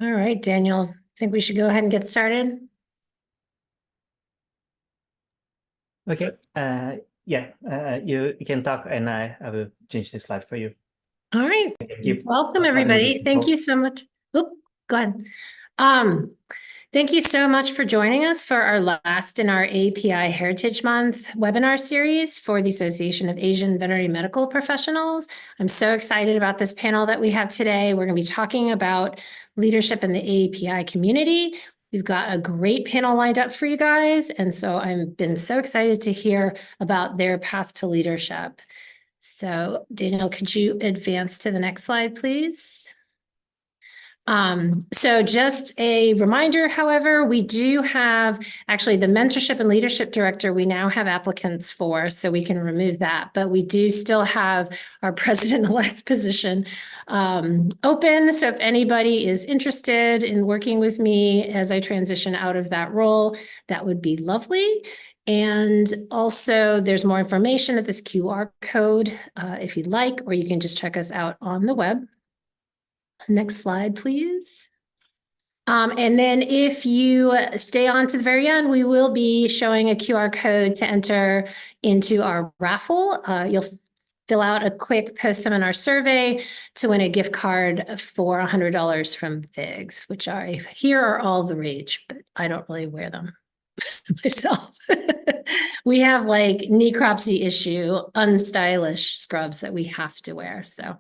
All right, Daniel, I think we should go ahead and get started. Okay. You can talk, and I will change the slide for you. All right. Welcome, everybody. Thank you so much. Oop, go ahead. Thank you so much for joining us for our last in our API Heritage Month webinar series for the Association of Asian Veterinary Medical Professionals. I'm so excited about this panel that we have today. We're going to be talking about leadership in the API community. We've got a great panel lined up for you guys, and so I've been so excited to hear about their path to leadership. So, Daniel, could you advance to the next slide, please? So just a reminder, however, we do have actually the mentorship and leadership director, we now have applicants for, so we can remove that, but we do still have our president-elect position open. So if anybody is interested in working with me as I transition out of that role, that would be lovely. And also there's more information at this QR code if you'd like, or you can just check us out on the web. Next slide, please. And then if you stay on to the very end, we will be showing a QR code to enter into our raffle. You'll fill out a quick post-seminar survey to win a gift card for $100 from Figs, which I hear are all the rage, but I don't really wear them myself. We have like necropsy issue, unstylish scrubs that we have to wear, so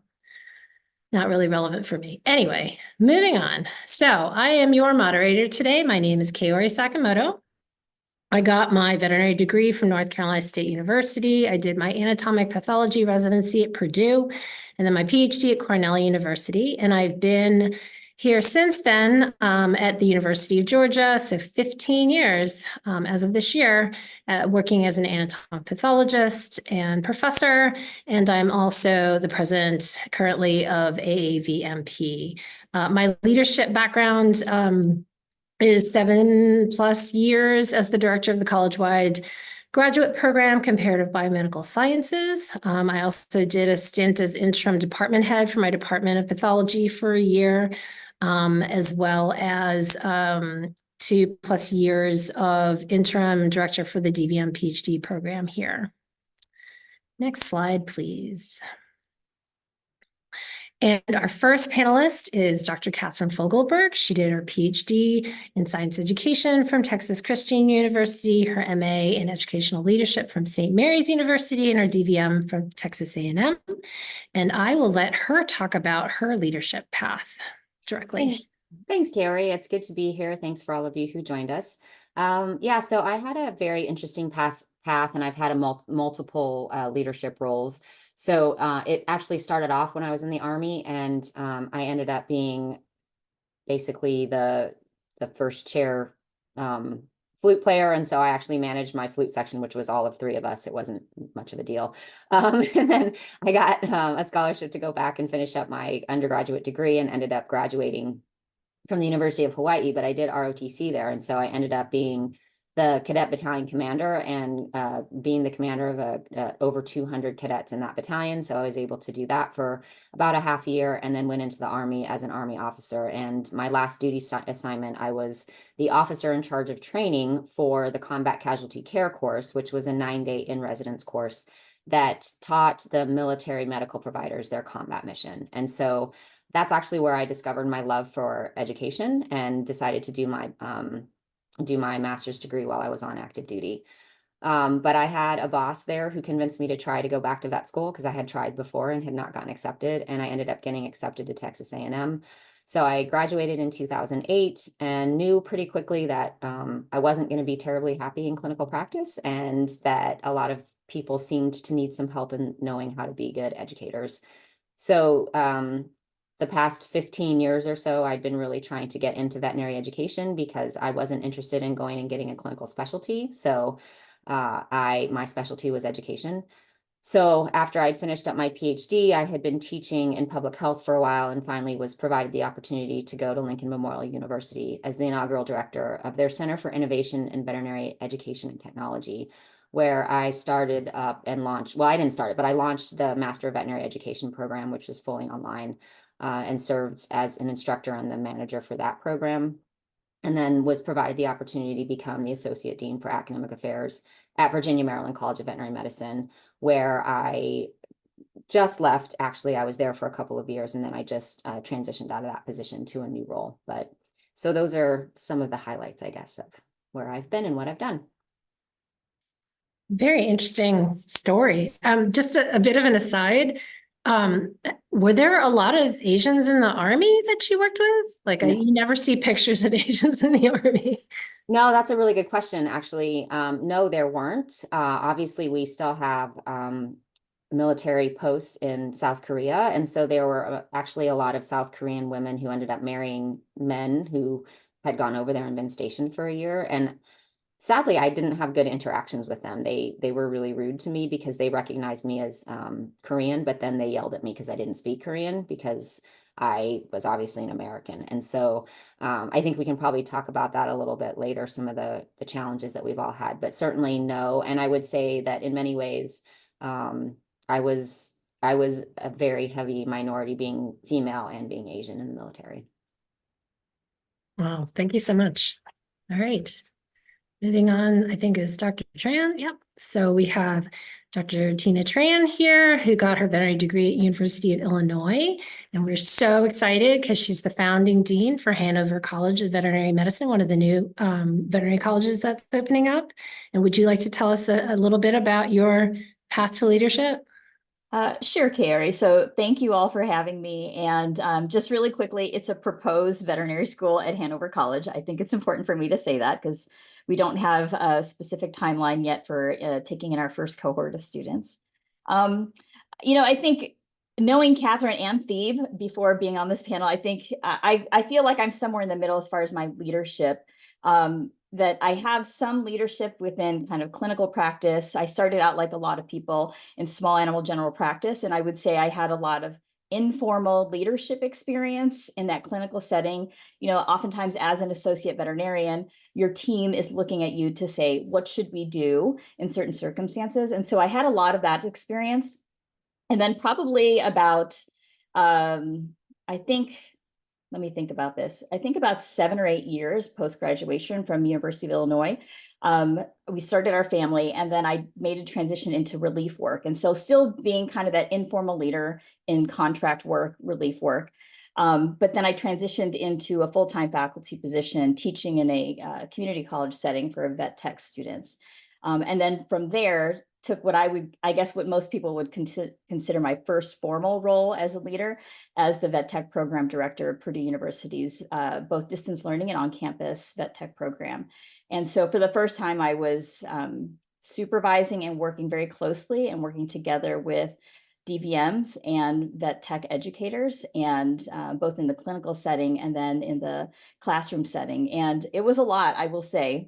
not really relevant for me. Anyway, moving on. So I am your moderator today. My name is Kaori Sakamoto. I got my veterinary degree from North Carolina State University. I did my anatomic pathology residency at Purdue, and then my PhD at Cornell University. And I've been here since then at the University of Georgia, so 15 years as of this year, working as an anatomic pathologist and professor, and I'm also the president currently of AAVMP. My leadership background is 7+ years as the director of the college-wide graduate program, Comparative Biomedical Sciences. I also did a stint as interim department head for my Department of Pathology for a year, as well as 2+ years of interim director for the DVM PhD program here. Next slide, please. And our first panelist is Dr. Katherine Fogelberg. She did her PhD in science education from Texas Christian University, her MA in educational leadership from St. Mary's University, and her DVM from Texas A&M. And I will let her talk about her leadership path directly. Thanks, Kaori. It's good to be here. Thanks for all of you who joined us. Yeah, so I had a very interesting path, and I've had multiple leadership roles. So it actually started off when I was in the Army, and I ended up being basically the first chair flute player. And so I actually managed my flute section, which was all of 3 of us. It wasn't much of a deal. And then I got a scholarship to go back and finish up my undergraduate degree and ended up graduating from the University of Hawaii, but I did ROTC there. And so I ended up being the cadet battalion commander and being the commander of over 200 cadets in that battalion. So I was able to do that for about a half year, and then went into the Army as an Army officer. And my last duty assignment, I was the officer in charge of training for the Combat Casualty Care course, which was a 9-day in-residence course that taught the military medical providers their combat mission. And so that's actually where I discovered my love for education and decided to do my master's degree while I was on active duty. But I had a boss there who convinced me to try to go back to vet school because I had tried before and had not gotten accepted, and I ended up getting accepted to Texas A&M. So I graduated in 2008 and knew pretty quickly that I wasn't going to be terribly happy in clinical practice, and that a lot of people seemed to need some help in knowing how to be good educators. So the past 15 years or so, I'd been really trying to get into veterinary education because I wasn't interested in going and getting a clinical specialty. So my specialty was education. So after I finished up my PhD, I had been teaching in public health for a while, and finally was provided the opportunity to go to Lincoln Memorial University as the inaugural director of their Center for Innovation in Veterinary Education and Technology, where I started up and launched, well, I didn't start it, but I launched the Master of Veterinary Education program, which was fully online. and served as an instructor and the manager for that program. And then was provided the opportunity to become the Associate Dean for Academic Affairs at Virginia Maryland College of Veterinary Medicine, where I just left. Actually, I was there for a couple of years, and then I just transitioned out of that position to a new role. But so those are some of the highlights, I guess, of where I've been and what I've done. Very interesting story. Just a bit of an aside. Were there a lot of Asians in the Army that you worked with? Like, No. you never see pictures of Asians in the Army. No, that's a really good question, actually. No, there weren't. Obviously, we still have military posts in South Korea. And so there were actually a lot of South Korean women who ended up marrying men who had gone over there and been stationed for a year. And sadly, I didn't have good interactions with them. They were really rude to me because they recognized me as Korean, but then they yelled at me because I didn't speak Korean because I was obviously an American. And so I think we can probably talk about that a little bit later, some of the challenges that we've all had, but certainly no. And I would say that in many ways, I was a very heavy minority, being female and being Asian in the military. Wow, thank you so much. All right. Moving on, I think is Dr. Tran. Yep. So we have Dr. Tina Tran here, who got her veterinary degree at University of Illinois. And we're so excited because she's the founding dean for Hanover College of Veterinary Medicine, one of the new veterinary colleges that's opening up. And would you like to tell us a little bit about your path to leadership? Sure, Kaori. So thank you all for having me. And just really quickly, it's a proposed veterinary school at Hanover College. I think it's important for me to say that because we don't have a specific timeline yet for taking in our first cohort of students. I think knowing Katherine and Thebe before being on this panel, I think I feel like I'm somewhere in the middle as far as my leadership. That I have some leadership within kind of clinical practice. I started out like a lot of people in small animal general practice, and I would say I had a lot of informal leadership experience in that clinical setting. Oftentimes as an associate veterinarian, your team is looking at you to say, what should we do in certain circumstances? And so I had a lot of that experience. And then probably about, let me think about this. I think about 7 or 8 years post-graduation from University of Illinois, we started our family, and then I made a transition into relief work. And so still being kind of that informal leader in contract work, relief work. But then I transitioned into a full-time faculty position, teaching in a community college setting for vet tech students. And then from there, took what what most people would consider my first formal role as a leader, as the vet tech program director of Purdue University's both distance learning and on-campus vet tech program. And so for the first time, I was supervising and working very closely and working together with DVMs and vet tech educators, and both in the clinical setting and then in the classroom setting. And it was a lot, I will say,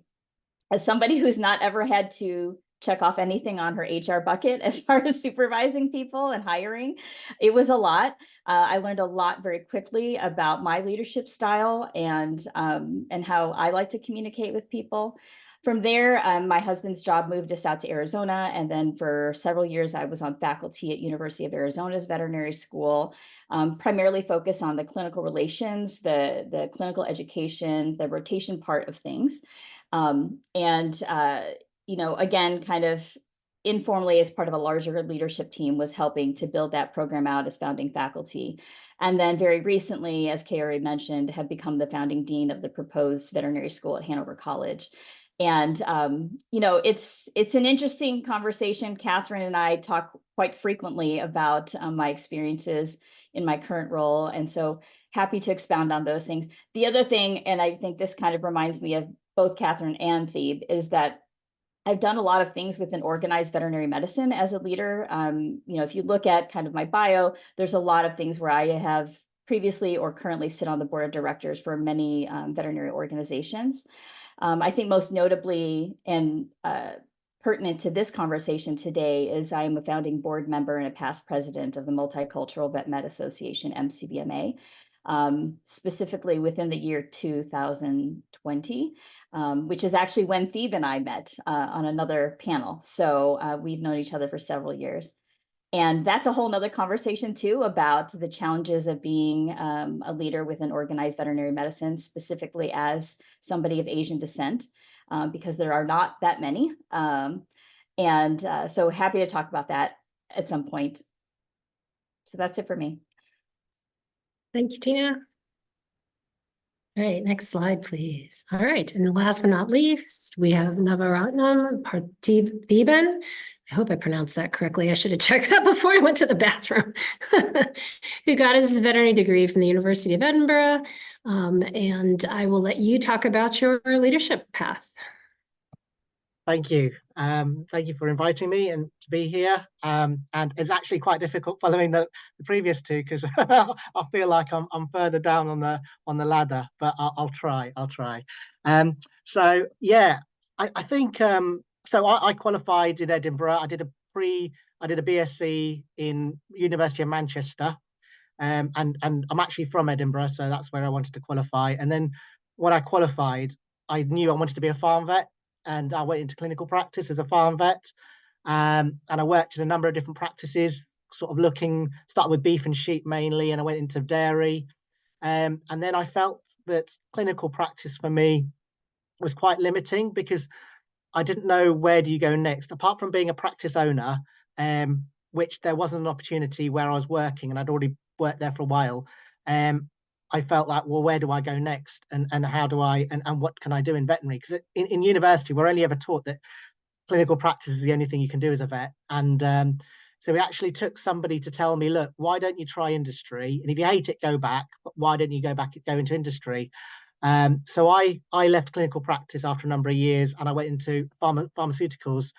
as somebody who's not ever had to check off anything on her HR bucket as far as supervising people and hiring. It was a lot. I learned a lot very quickly about my leadership style and how I like to communicate with people. From there, my husband's job moved us out to Arizona, and then for several years, I was on faculty at University of Arizona's veterinary school, primarily focused on the clinical relations, the clinical education, the rotation part of things. Again, kind of informally as part of a larger leadership team, was helping to build that program out as founding faculty. And then very recently, as Kaori mentioned, have become the founding dean of the proposed veterinary school at Hanover College. And, it's an interesting conversation. Katherine and I talk quite frequently about my experiences in my current role. And so happy to expound on those things. The other thing, and I think this kind of reminds me of both Katherine and Thebe, is that I've done a lot of things within organized veterinary medicine as a leader. If you look at kind of my bio, there's a lot of things where I have previously or currently sit on the board of directors for many veterinary organizations. I think most notably and pertinent to this conversation today is I am a founding board member and a past president of the Multicultural Vet Med Association, MCVMA. Specifically within the year 2020, which is actually when Thebe and I met on another panel. So we've known each other for several years. And that's a whole nother conversation too, about the challenges of being a leader within organized veterinary medicine, specifically as somebody of Asian descent, because there are not that many. So happy to talk about that at some point. So that's it for me. Thank you, Tina. All right, next slide, please. All right, and last but not least, we have Navaratnam Partheeban. I hope I pronounced that correctly. I should have checked that before I went to the bathroom. Who got his veterinary degree from the University of Edinburgh. And I will let you talk about your leadership path. Thank you. Thank you for inviting me and to be here. And it's actually quite difficult following the previous two, because I feel like I'm further down on the ladder, but I'll try. So yeah, I think so. I qualified in Edinburgh. I did a BSc in University of Manchester, and I'm actually from Edinburgh, so that's where I wanted to qualify. And then when I qualified, I knew I wanted to be a farm vet. And I went into clinical practice as a farm vet, and I worked in a number of different practices, sort of started with beef and sheep mainly, and I went into dairy. And then I felt that clinical practice for me was quite limiting, because I didn't know where do you go next, apart from being a practice owner, which there wasn't an opportunity where I was working, and I'd already worked there for a while. I felt like, well, where do I go next, and how do I, and what can I do in veterinary? Because in university, we're only ever taught that clinical practice is the only thing you can do as a vet. And so we actually took somebody to tell me, look, why don't you try industry? And if you hate it, go back. But why don't you go into industry? So I left clinical practice after a number of years, and I went into pharmaceuticals.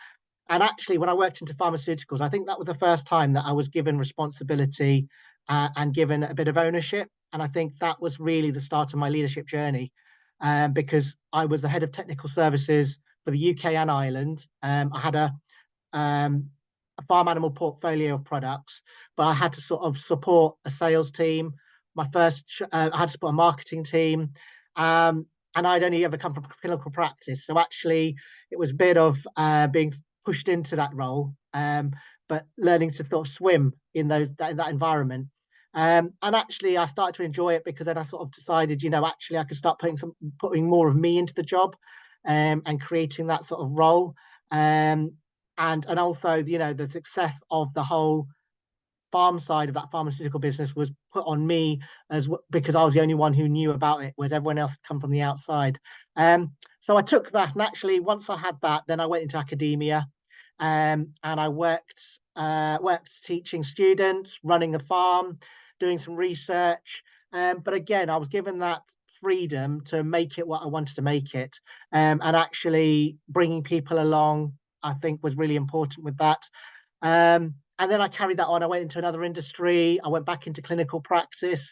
And actually, when I worked into pharmaceuticals, I think that was the first time that I was given responsibility and given a bit of ownership. And I think that was really the start of my leadership journey, because I was the head of technical services for the UK and Ireland. I had a farm animal portfolio of products, but I had to sort of support a sales team. I had to support a marketing team, and I'd only ever come from clinical practice. So actually, it was a bit of being pushed into that role, but learning to sort of swim in that environment. And actually, I started to enjoy it, because then I sort of decided, actually I could start putting more of me into the job, and creating that sort of role. And also, the success of the whole farm side of that pharmaceutical business was put on me because I was the only one who knew about it, whereas everyone else had come from the outside. So I took that, and actually, once I had that, then I went into academia, and I worked teaching students, running a farm, doing some research. But again, I was given that freedom to make it what I wanted to make it. And actually bringing people along, I think, was really important with that. And then I carried that on. I went into another industry. I went back into clinical practice.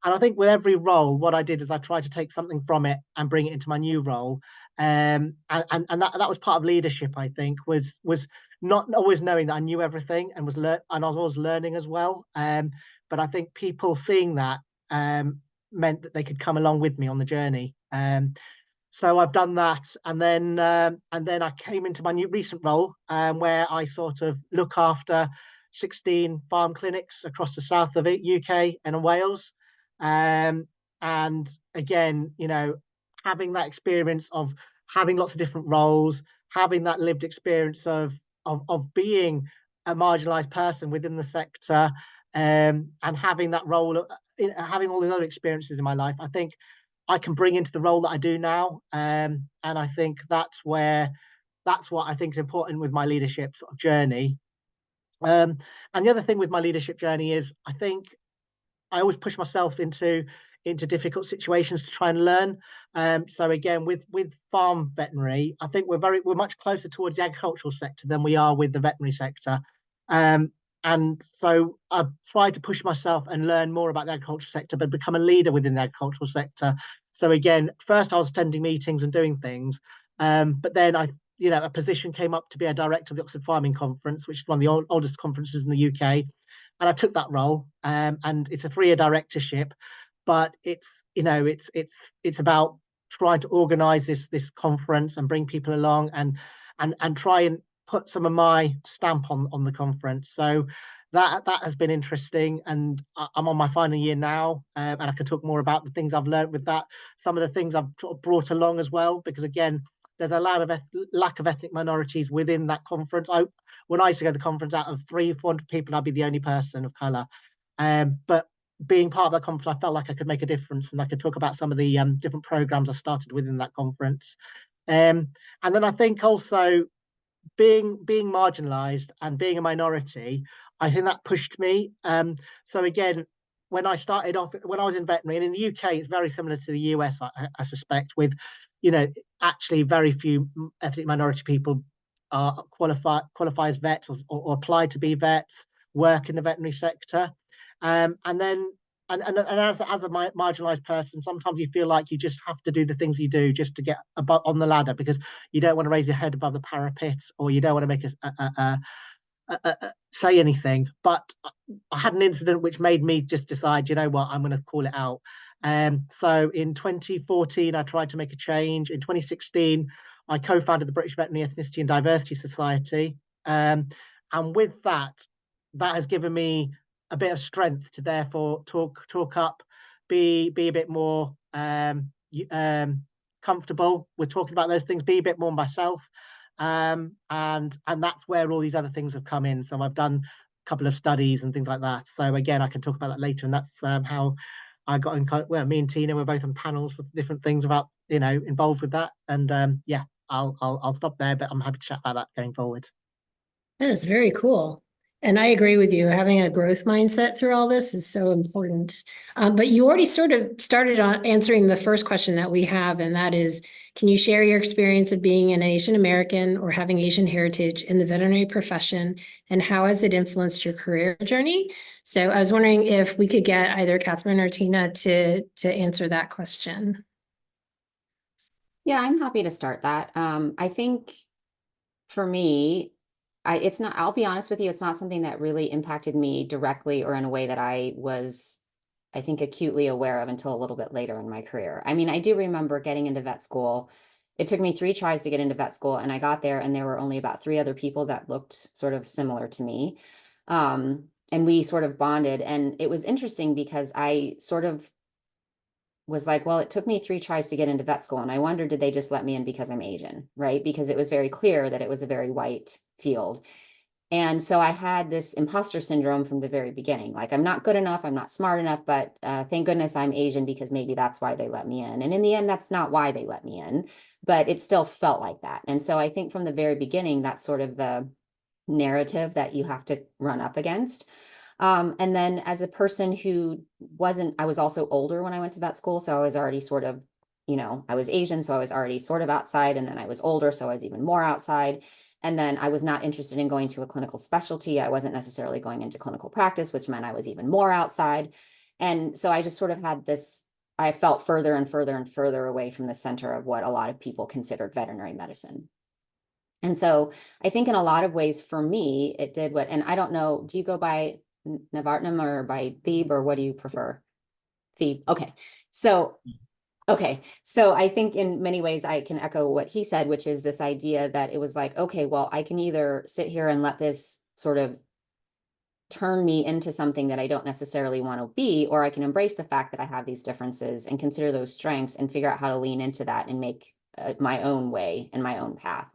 And I think with every role, what I did is I tried to take something from it and bring it into my new role. And that was part of leadership, I think, was not always knowing that I knew everything, and I was always learning as well. But I think people seeing that meant that they could come along with me on the journey. So I've done that, and then I came into my new recent role, where I sort of look after 16 farm clinics across the south of it, UK and Wales. And again, having that experience of having lots of different roles, having that lived experience of being a marginalized person within the sector, and having that role, having all these other experiences in my life, I think I can bring into the role that I do now. And I think that's what I think is important with my leadership sort of journey. And the other thing with my leadership journey is, I think I always push myself into difficult situations to try and learn. So again, with farm veterinary, I think we're much closer towards the agricultural sector than we are with the veterinary sector. And so I've tried to push myself and learn more about the agricultural sector, but become a leader within the agricultural sector. So again, first I was attending meetings and doing things, but then a position came up to be a director of the Oxford Farming Conference, which is one of the oldest conferences in the UK. And I took that role, and it's a 3-year directorship, but it's about trying to organise this conference and bring people along and try and put some of my stamp on the conference. So that has been interesting, and I'm on my final year now, and I can talk more about the things I've learned with that. Some of the things I've sort of brought along as well, because again, there's a lot of lack of ethnic minorities within that conference. When I used to go to the conference, out of 300-400 people, I'd be the only person of color. But being part of that conference, I felt like I could make a difference, and I could talk about some of the different programs I started within that conference. And then I think also being marginalized and being a minority, I think that pushed me. So again, when I started off, when I was in veterinary, and in the UK, it's very similar to the US, I suspect, with, you know, actually very few ethnic minority people qualify as vets or apply to be vets, work in the veterinary sector. And then and as a marginalized person, sometimes you feel like you just have to do the things you do just to get above on the ladder, because you don't want to raise your head above the parapet, or you don't want to make say anything. But I had an incident which made me just decide, you know what, I'm going to call it out. So in 2014, I tried to make a change. In 2016, I co-founded the British Veterinary Ethnicity and Diversity Society. And with that has given me a bit of strength to therefore talk up, be a bit more comfortable with talking about those things, be a bit more myself. And that's where all these other things have come in. So I've done a couple of studies and things like that. So again, I can talk about that later. And that's how I got in. Well, me and Tina were both on panels with different things about, you know, involved with that. And yeah, I'll stop there, but I'm happy to chat about that going forward. That is very cool. And I agree with you. Having a growth mindset through all this is so important. But you already sort of started on answering the first question that we have, and that is, can you share your experience of being an Asian American or having Asian heritage in the veterinary profession, and how has it influenced your career journey? So I was wondering if we could get either Katherine or Tina to answer that question. Yeah, I'm happy to start that. I think for me, I'll be honest with you, it's not something that really impacted me directly or in a way that I was, I think, acutely aware of until a little bit later in my career. I mean, I do remember getting into vet school. It took me 3 tries to get into vet school, and I got there and there were only about 3 other people that looked sort of similar to me. And we sort of bonded, and it was interesting because I sort of was like, well, it took me 3 tries to get into vet school. And I wondered, did they just let me in because I'm Asian, right? Because it was very clear that it was a very white field. And so I had this imposter syndrome from the very beginning. Like, I'm not good enough, I'm not smart enough, but thank goodness I'm Asian, because maybe that's why they let me in. And in the end, that's not why they let me in, but it still felt like that. And so I think from the very beginning, that's sort of the narrative that you have to run up against. And then as a person who I was also older when I went to vet school. So I was already sort of, you know, I was Asian, so I was already sort of outside, and then I was older, so I was even more outside. And then I was not interested in going to a clinical specialty. I wasn't necessarily going into clinical practice, which meant I was even more outside. And so I just sort of had this, I felt further and further and further away from the center of what a lot of people considered veterinary medicine. And so I think in a lot of ways for me, it did what, and I don't know, do you go by Navaratnam or by Thebe, or what do you prefer? Thebe. Okay. So I think in many ways I can echo what he said, which is this idea that it was like, okay, well, I can either sit here and let this sort of turn me into something that I don't necessarily want to be, or I can embrace the fact that I have these differences and consider those strengths and figure out how to lean into that and make my own way and my own path.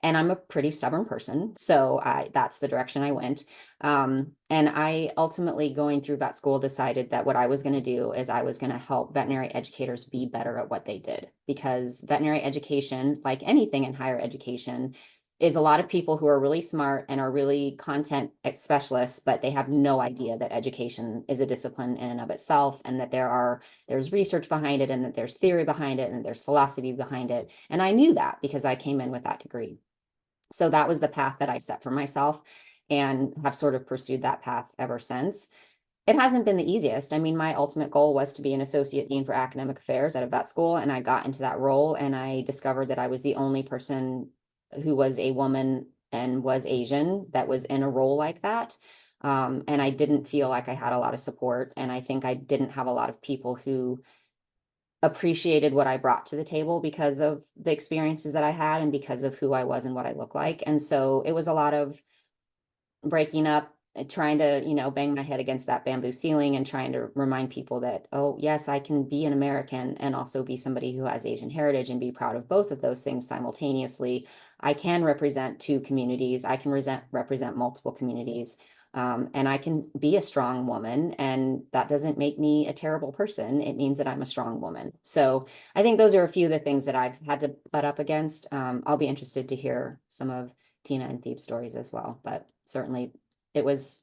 And I'm a pretty stubborn person, so that's the direction I went. And I ultimately, going through vet school, decided that what I was going to do is I was going to help veterinary educators be better at what they did. Because veterinary education, like anything in higher education, is a lot of people who are really smart and are really content specialists, but they have no idea that education is a discipline in and of itself, and that there's research behind it, and that there's theory behind it, and there's philosophy behind it. And I knew that because I came in with that degree. So that was the path that I set for myself, and have sort of pursued that path ever since. It hasn't been the easiest. I mean, my ultimate goal was to be an associate dean for academic affairs at a vet school, and I got into that role, and I discovered that I was the only person who was a woman and was Asian that was in a role like that. And I didn't feel like I had a lot of support, and I think I didn't have a lot of people who appreciated what I brought to the table because of the experiences that I had and because of who I was and what I look like. And so it was a lot of breaking up trying to, bang my head against that bamboo ceiling and trying to remind people that, oh, yes, I can be an American and also be somebody who has Asian heritage and be proud of both of those things simultaneously. I can represent two communities. I can represent multiple communities. And I can be a strong woman, and that doesn't make me a terrible person. It means that I'm a strong woman. So I think those are a few of the things that I've had to butt up against. I'll be interested to hear some of Tina and Thebe's stories as well, but certainly it was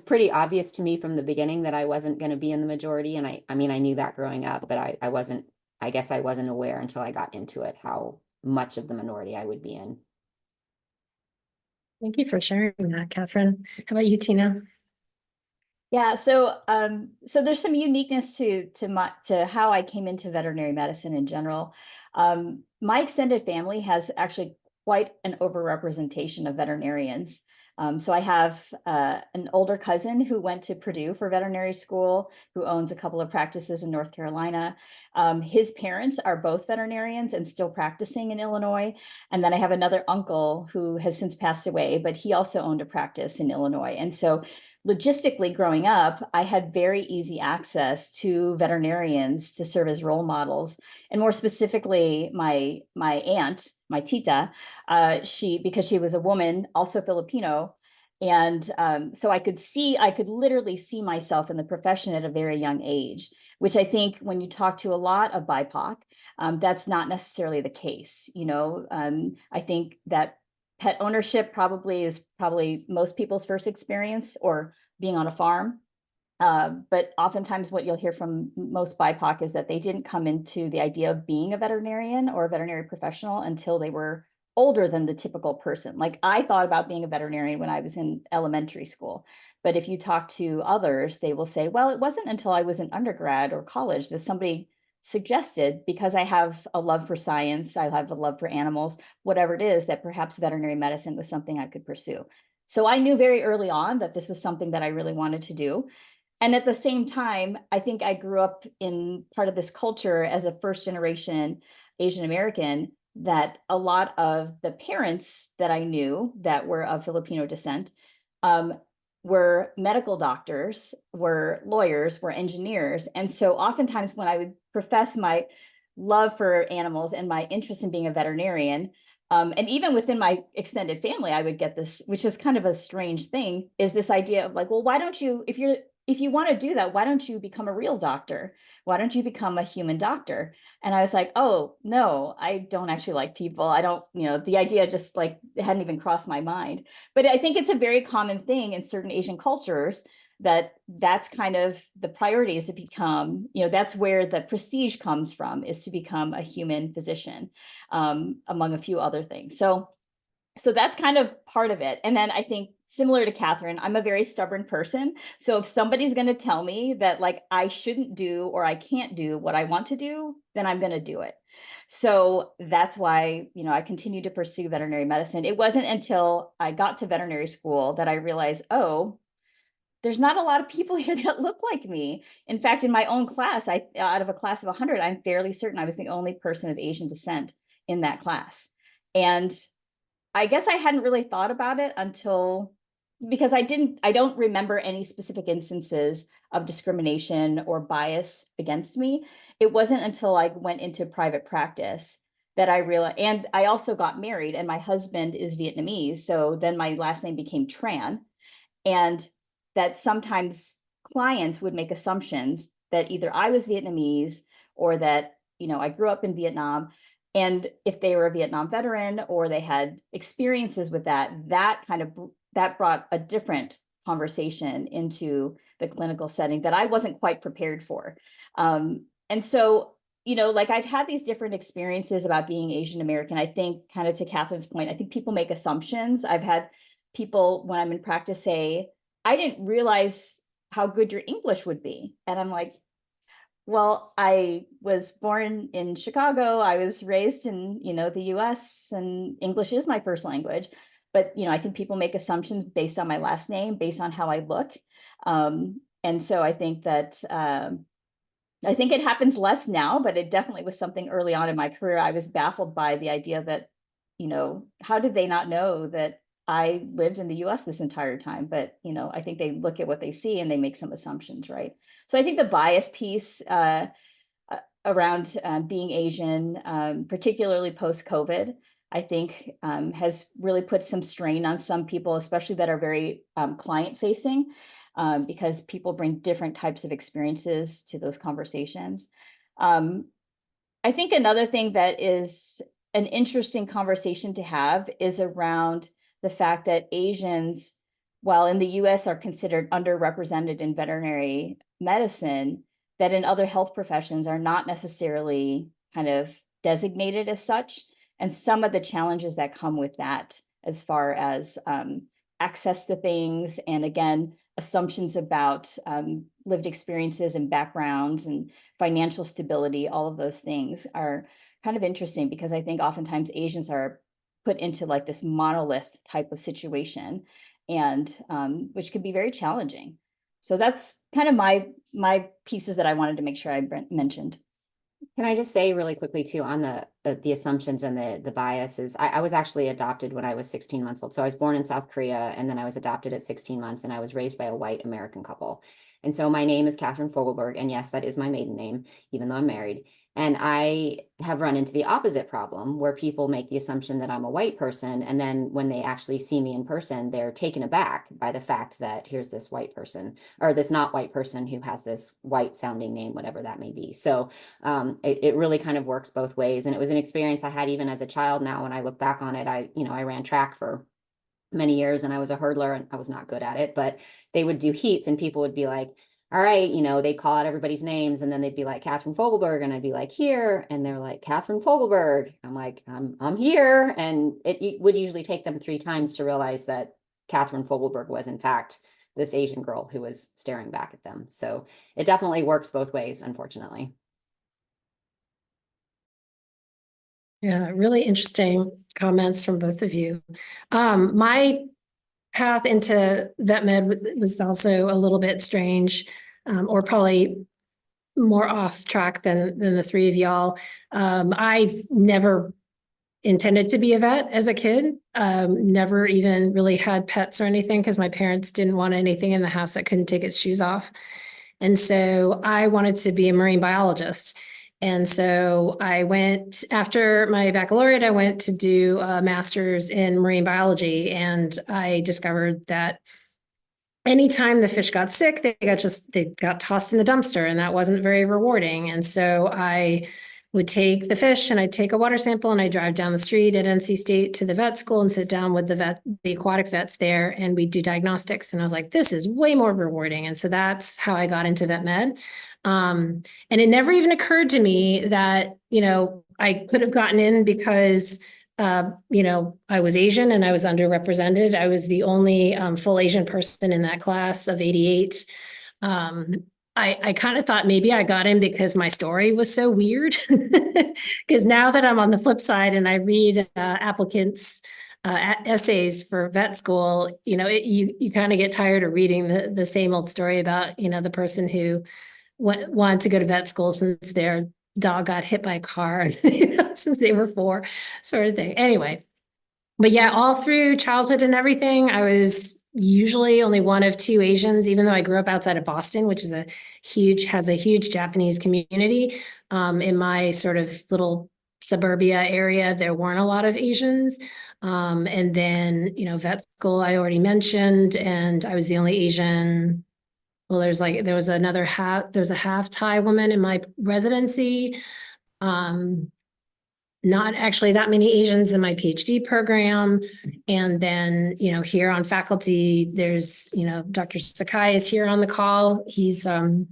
pretty obvious to me from the beginning that I wasn't going to be in the majority. And I mean, I knew that growing up, but I guess I wasn't aware until I got into it, how much of the minority I would be in. Thank you for sharing that, Catherine. How about you, Tina? Yeah, so there's some uniqueness to how I came into veterinary medicine in general. My extended family has actually quite an overrepresentation of veterinarians. So I have an older cousin who went to Purdue for veterinary school, who owns a couple of practices in North Carolina. His parents are both veterinarians and still practicing in Illinois. And then I have another uncle who has since passed away, but he also owned a practice in Illinois. And so logistically, growing up, I had very easy access to veterinarians to serve as role models. And more specifically, my aunt, my tita, because she was a woman, also Filipino. And so I could literally see myself in the profession at a very young age, which I think when you talk to a lot of BIPOC, that's not necessarily the case. I think that pet ownership is probably most people's first experience, or being on a farm. But oftentimes what you'll hear from most BIPOC is that they didn't come into the idea of being a veterinarian or a veterinary professional until they were older than the typical person. Like, I thought about being a veterinarian when I was in elementary school. But if you talk to others, they will say, well, it wasn't until I was in undergrad or college that somebody suggested, because I have a love for science, I have a love for animals, whatever it is, that perhaps veterinary medicine was something I could pursue. So I knew very early on that this was something that I really wanted to do. And at the same time, I think I grew up in part of this culture as a first generation Asian American, that a lot of the parents that I knew that were of Filipino descent were medical doctors, were lawyers, were engineers. And so oftentimes when I would profess my love for animals and my interest in being a veterinarian, and even within my extended family, I would get this, which is kind of a strange thing, is this idea of like, well, why don't you, if you want to do that, why don't you become a real doctor? Why don't you become a human doctor? And I was like, oh, no, I don't actually like people. I don't, the idea just like, it hadn't even crossed my mind. But I think it's a very common thing in certain Asian cultures that's kind of the priority, is to become, that's where the prestige comes from, is to become a human physician, among a few other things. So that's kind of part of it. And then I think, similar to Catherine, I'm a very stubborn person. So if somebody's going to tell me that like I shouldn't do or I can't do what I want to do, then I'm going to do it. So that's why, I continued to pursue veterinary medicine. It wasn't until I got to veterinary school that I realized, oh, there's not a lot of people here that look like me. In fact, in my own class, out of a class of 100, I'm fairly certain I was the only person of Asian descent in that class. And I guess I hadn't really thought about it because I don't remember any specific instances of discrimination or bias against me. It wasn't until I went into private practice that I realized, and I also got married, and my husband is Vietnamese. So then my last name became Tran, and that sometimes clients would make assumptions that either I was Vietnamese or that, I grew up in Vietnam. And if they were a Vietnam veteran or they had experiences with that brought a different conversation into the clinical setting that I wasn't quite prepared for. And so, like, I've had these different experiences about being Asian American. I think, kind of to Catherine's point, I think people make assumptions. I've had people, when I'm in practice, say, I didn't realize how good your English would be. And I'm like, well, I was born in Chicago. I was raised in, the US, and English is my first language. But, I think people make assumptions based on my last name, based on how I look. And so I think that, I think it happens less now, but it definitely was something early on in my career. I was baffled by the idea that, how did they not know that I lived in the US this entire time, but I think they look at what they see and they make some assumptions, right? So I think the bias piece around being Asian, particularly post-COVID, I think has really put some strain on some people, especially that are very client-facing, because people bring different types of experiences to those conversations. I think another thing that is an interesting conversation to have is around the fact that Asians, while in the US are considered underrepresented in veterinary medicine, that in other health professions are not necessarily kind of designated as such, and some of the challenges that come with that as far as access to things, and again, assumptions about lived experiences and backgrounds and financial stability, all of those things are kind of interesting, because I think oftentimes Asians are put into like this monolith type of situation, and which could be very challenging. So that's kind of my pieces that I wanted to make sure I mentioned. Can I just say really quickly too on the assumptions and the biases? I was actually adopted when I was 16 months old. So I was born in South Korea, and then I was adopted at 16 months, and I was raised by a white American couple. And so my name is Katherine Fogelberg, and yes, that is my maiden name, even though I'm married. And I have run into the opposite problem where people make the assumption that I'm a white person, and then when they actually see me in person, they're taken aback by the fact that here's this white person, or this not white person who has this white sounding name, whatever that may be. So it really kind of works both ways. And it was an experience I had even as a child. Now, when I look back on it, I ran track for many years, and I was a hurdler, and I was not good at it, but they would do heats and people would be like, all right, they'd call out everybody's names, and then they'd be like, Katherine Fogelberg, and I'd be like, here, and they're like, Katherine Fogelberg. I'm like, I'm here. And it would usually take them 3 times to realize that Katherine Fogelberg was in fact this Asian girl who was staring back at them. So it definitely works both ways, unfortunately. Yeah, really interesting comments from both of you. My path into vet med was also a little bit strange, or probably more off track than the 3 of y'all. I never intended to be a vet as a kid. Never even really had pets or anything, because my parents didn't want anything in the house that couldn't take its shoes off. And so I wanted to be a marine biologist. And so I went, after my baccalaureate, I went to do a master's in marine biology. And I discovered that anytime the fish got sick, they got tossed in the dumpster, and that wasn't very rewarding. And so I would take the fish and I'd take a water sample, and I'd drive down the street at NC State to the vet school and sit down with the aquatic vets there, and we'd do diagnostics. And I was like, this is way more rewarding. And so that's how I got into vet med. And it never even occurred to me that, I could have gotten in because I was Asian and I was underrepresented. I was the only full Asian person in that class of 88. I kind of thought maybe I got in because my story was so weird. Because now that I'm on the flip side and I read applicants' essays for vet school, you kind of get tired of reading the same old story about, the person who wanted to go to vet school since their dog got hit by a car since they were 4, sort of thing. Anyway, but yeah, all through childhood and everything, I was usually only one of 2 Asians, even though I grew up outside of Boston, which is has a huge Japanese community. In my sort of little suburbia area, there weren't a lot of Asians. And then, vet school, I already mentioned, and I was the only Asian. Well, there was a half Thai woman in my residency. Not actually that many Asians in my PhD program. And then, here on faculty, there's, Dr. Sakai is here on the call. He's an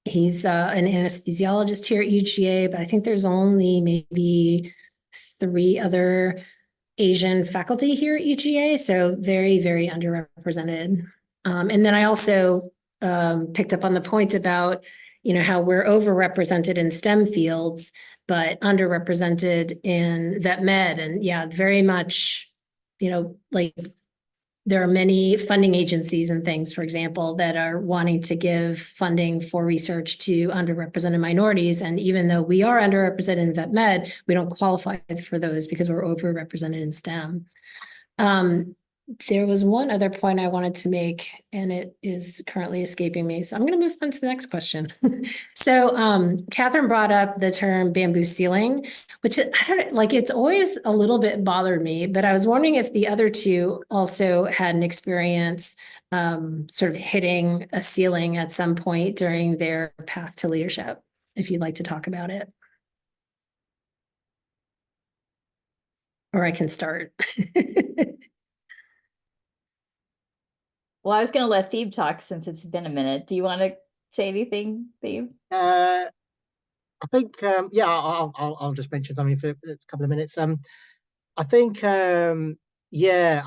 anesthesiologist here at UGA, but I think there's only maybe 3 other Asian faculty here at UGA. So very, very underrepresented. And then I also picked up on the point about, how we're overrepresented in STEM fields, but underrepresented in vet med. And yeah, very much, like there are many funding agencies and things, for example, that are wanting to give funding for research to underrepresented minorities. And even though we are underrepresented in vet med, we don't qualify for those because we're overrepresented in STEM. There was one other point I wanted to make, and it is currently escaping me. So I'm going to move on to the next question. So Catherine brought up the term bamboo ceiling, which I don't like, it's always a little bit bothered me, but I was wondering if the other two also had an experience sort of hitting a ceiling at some point during their path to leadership, if you'd like to talk about it. Or I can start. Well, I was going to let Thebe talk since it's been a minute. Do you want to say anything, Thebe? I think yeah, I'll just mention something for a couple of minutes. I think yeah,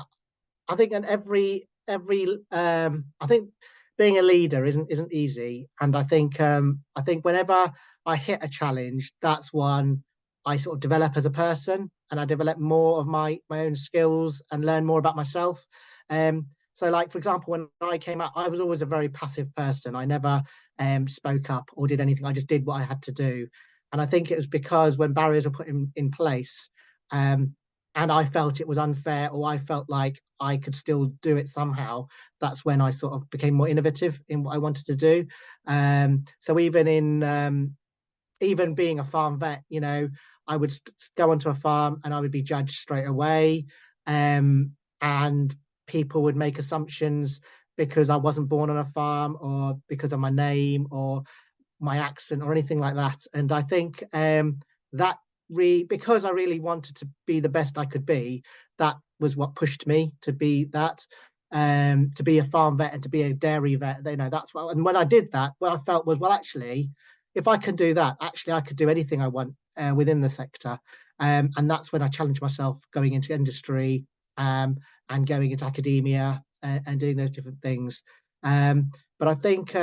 I think in every I think being a leader isn't easy, and I think whenever I hit a challenge, that's one I sort of develop as a person, and I develop more of my own skills and learn more about myself. So like, for example, when I came out, I was always a very passive person. I never spoke up or did anything. I just did what I had to do. And I think it was because when barriers were put in place, and I felt it was unfair, or I felt like I could still do it somehow, that's when I sort of became more innovative in what I wanted to do. So even being a farm vet, you know, I would go onto a farm and I would be judged straight away. And people would make assumptions because I wasn't born on a farm, or because of my name or my accent or anything like that. And I think that because I really wanted to be the best I could be, that was what pushed me to be that, to be a farm vet and to be a dairy vet. You know, that's what. And when I did that, what I felt was, well, actually, if I can do that, actually, I could do anything I want within the sector. And that's when I challenged myself going into industry, and going into academia, and doing those different things. But I think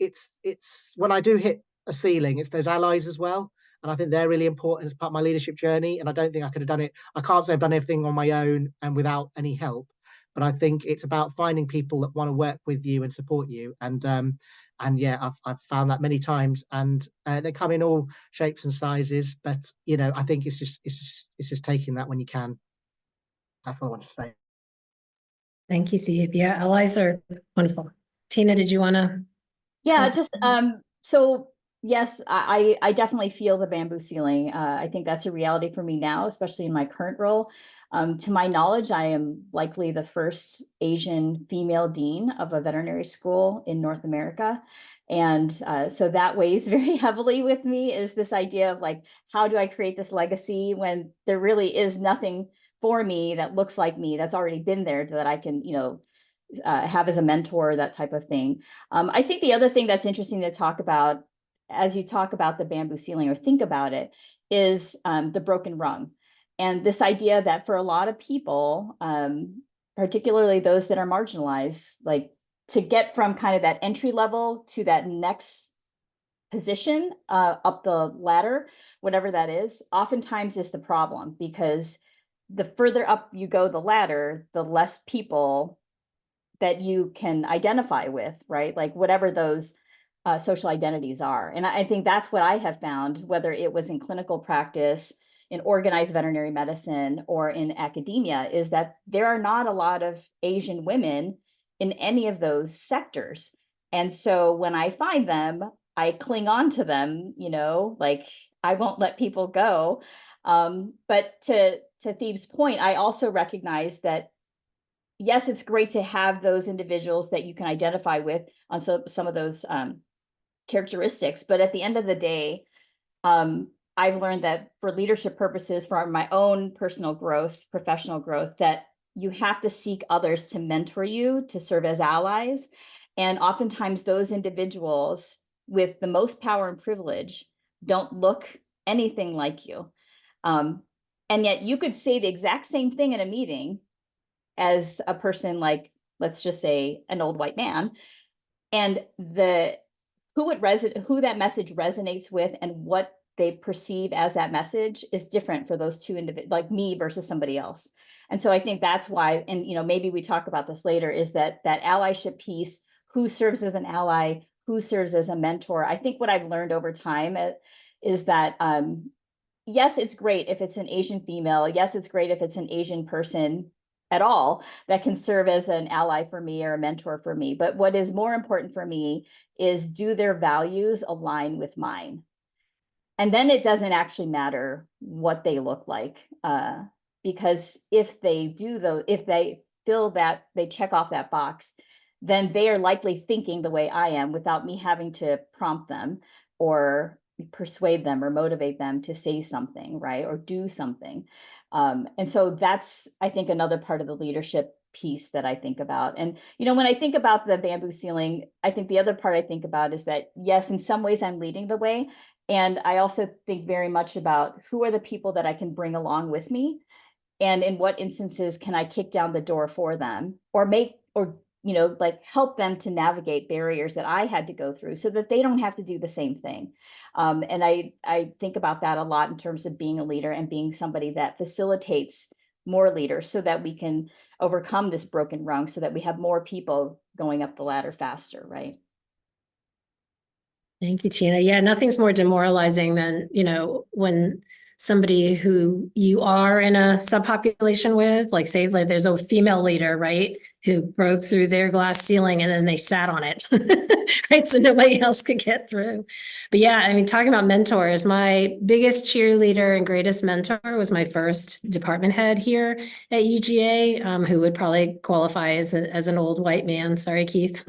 it's when I do hit a ceiling, it's those allies as well, and I think they're really important as part of my leadership journey. And I don't think I could have done it. I can't say I've done everything on my own and without any help, but I think it's about finding people that want to work with you and support you. And yeah, I've found that many times, and they come in all shapes and sizes. But you know, I think it's just taking that when you can. That's what I want to say. Thank you, Thebe. Yeah, allies are wonderful. Tina, did you want to? Yeah, just so yes, I definitely feel the bamboo ceiling. I think that's a reality for me now, especially in my current role. To my knowledge, I am likely the first Asian female dean of a veterinary school in North America. And so that weighs very heavily with me, is this idea of like, how do I create this legacy when there really is nothing for me that looks like me, that's already been there, that I can, you know, have as a mentor, that type of thing. I think the other thing that's interesting to talk about as you talk about the bamboo ceiling or think about it is the broken rung. And this idea that for a lot of people, particularly those that are marginalized, like to get from kind of that entry level to that next position up the ladder, whatever that is, oftentimes is the problem, because the further up you go the ladder, the less people that you can identify with, right? Like whatever those social identities are. And I think that's what I have found, whether it was in clinical practice, in organized veterinary medicine, or in academia, is that there are not a lot of Asian women in any of those sectors. And so when I find them, I cling on to them, you know, like I won't let people go. But to Thebe's point, I also recognize that yes, it's great to have those individuals that you can identify with on some of those characteristics. But at the end of the day, I've learned that for leadership purposes, for my own personal growth, professional growth, that you have to seek others to mentor you, to serve as allies. And oftentimes those individuals with the most power and privilege don't look anything like you. And yet you could say the exact same thing in a meeting as a person like, let's just say, an old white man, and who that message resonates with and what they perceive as that message is different for those two individuals, like me versus somebody else. And so I think that's why, and you know, maybe we talk about this later, is that allyship piece, who serves as an ally, who serves as a mentor. I think what I've learned over time is that yes, it's great if it's an Asian female. Yes, it's great if it's an Asian person at all that can serve as an ally for me or a mentor for me. But what is more important for me is, do their values align with mine? And then it doesn't actually matter what they look like, because if they do, though, if they feel that they check off that box, then they are likely thinking the way I am without me having to prompt them or persuade them or motivate them to say something, right, or do something. And so that's, I think, another part of the leadership piece that I think about. And, you know, when I think about the bamboo ceiling, I think the other part I think about is that, yes, in some ways I'm leading the way. And I also think very much about, who are the people that I can bring along with me? And in what instances can I kick down the door for them, or you know, like, help them to navigate barriers that I had to go through so that they don't have to do the same thing. And I think about that a lot in terms of being a leader and being somebody that facilitates more leaders so that we can overcome this broken rung, so that we have more people going up the ladder faster, right? Thank you, Tina. Yeah, nothing's more demoralizing than, you know, when somebody who you are in a subpopulation with, like, say, like, there's a female leader, right, who broke through their glass ceiling and then they sat on it, right? So nobody else could get through. But yeah, I mean, talking about mentors, my biggest cheerleader and greatest mentor was my first department head here at UGA, who would probably qualify as an old white man. Sorry, Keith.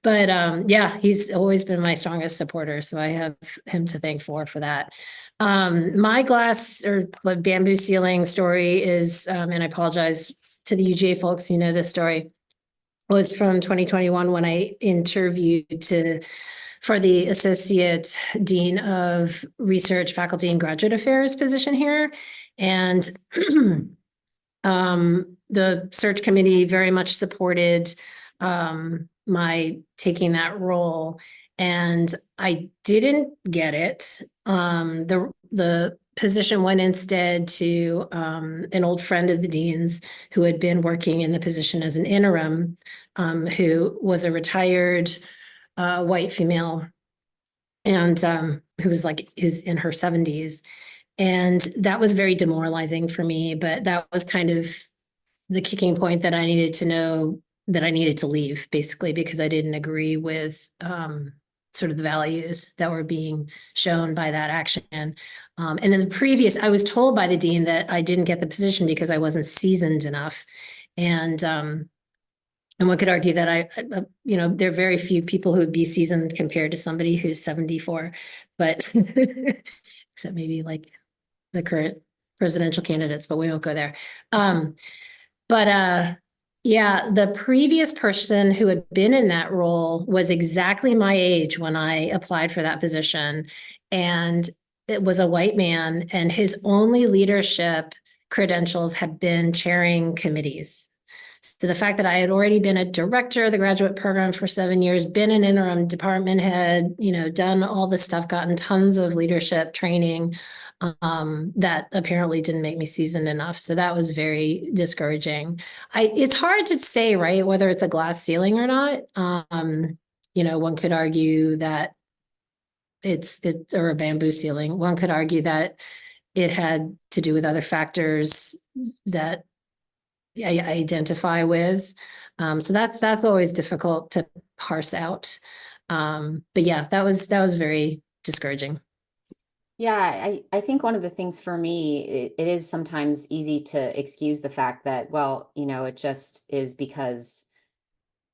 But yeah, he's always been my strongest supporter. So I have him to thank for that. My glass or bamboo ceiling story is, and I apologize to the UGA folks, you know this story, was from 2021 when I interviewed for the Associate Dean of Research, Faculty, and Graduate Affairs position here. And the search committee very much supported my taking that role, and I didn't get it. The position went instead to an old friend of the dean's who had been working in the position as an interim, who was a retired white female, and who's in her 70s. And that was very demoralizing for me, but that was kind of the kicking point that I needed to know that I needed to leave, basically, because I didn't agree with sort of the values that were being shown by that action. And then I was told by the dean that I didn't get the position because I wasn't seasoned enough. And one could argue that you know, there are very few people who would be seasoned compared to somebody who's 74, but except maybe like the current presidential candidates, but we won't go there. Yeah, the previous person who had been in that role was exactly my age when I applied for that position. And it was a white man, and his only leadership credentials had been chairing committees. So the fact that I had already been a director of the graduate program for 7 years, been an interim department head, you know, done all this stuff, gotten tons of leadership training, that apparently didn't make me seasoned enough. So that was very discouraging. It's hard to say, right, whether it's a glass ceiling or not. You know, one could argue that it's or a bamboo ceiling. One could argue that it had to do with other factors that I identify with. So that's always difficult to parse out. But yeah, that was very discouraging. Yeah, I think one of the things for me, it is sometimes easy to excuse the fact that, well, you know, it just is because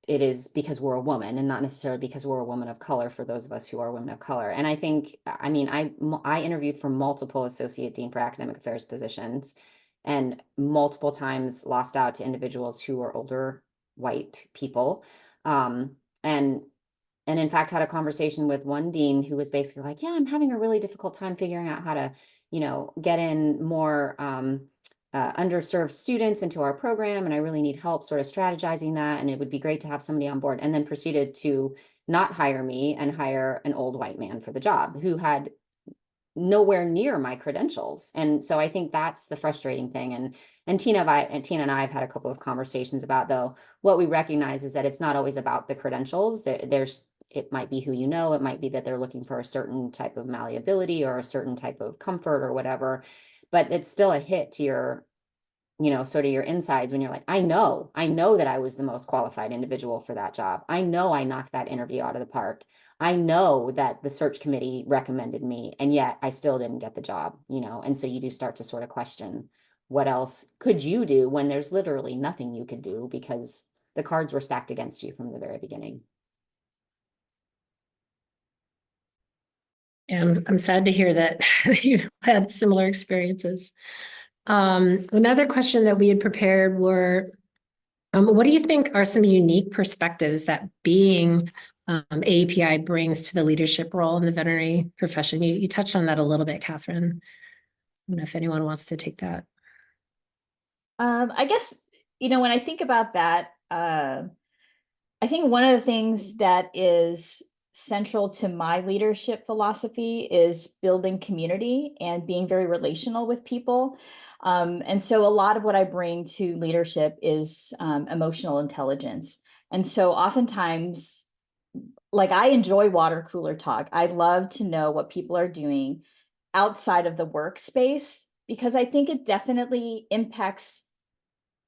we're a woman, and not necessarily because we're a woman of color, for those of us who are women of color. And I think, I mean, I interviewed for multiple associate dean for academic affairs positions, and multiple times lost out to individuals who were older white people. And in fact, had a conversation with one dean who was basically like, yeah, I'm having a really difficult time figuring out how to, you know, get in more underserved students into our program. And I really need help sort of strategizing that. And it would be great to have somebody on board. And then proceeded to not hire me and hire an old white man for the job who had nowhere near my credentials. And so I think that's the frustrating thing. And Tina and I have had a couple of conversations about, though, what we recognize is that it's not always about the credentials. It might be who you know, it might be that they're looking for a certain type of malleability or a certain type of comfort or whatever, but it's still a hit to your you know, sort of your insides when you're like, I know that I was the most qualified individual for that job. I know I knocked that interview out of the park. I know that the search committee recommended me, and yet I still didn't get the job, you know? And so you do start to sort of question, what else could you do when there's literally nothing you could do because the cards were stacked against you from the very beginning. And I'm sad to hear that you had similar experiences. Another question that we had prepared were, what do you think are some unique perspectives that being AAPI brings to the leadership role in the veterinary profession? You touched on that a little bit, Catherine. I don't know if anyone wants to take that. I guess, you know, when I think about that, I think one of the things that is central to my leadership philosophy is building community and being very relational with people. And so a lot of what I bring to leadership is emotional intelligence. And so oftentimes, like, I enjoy water cooler talk. I love to know what people are doing outside of the workspace, because I think it definitely impacts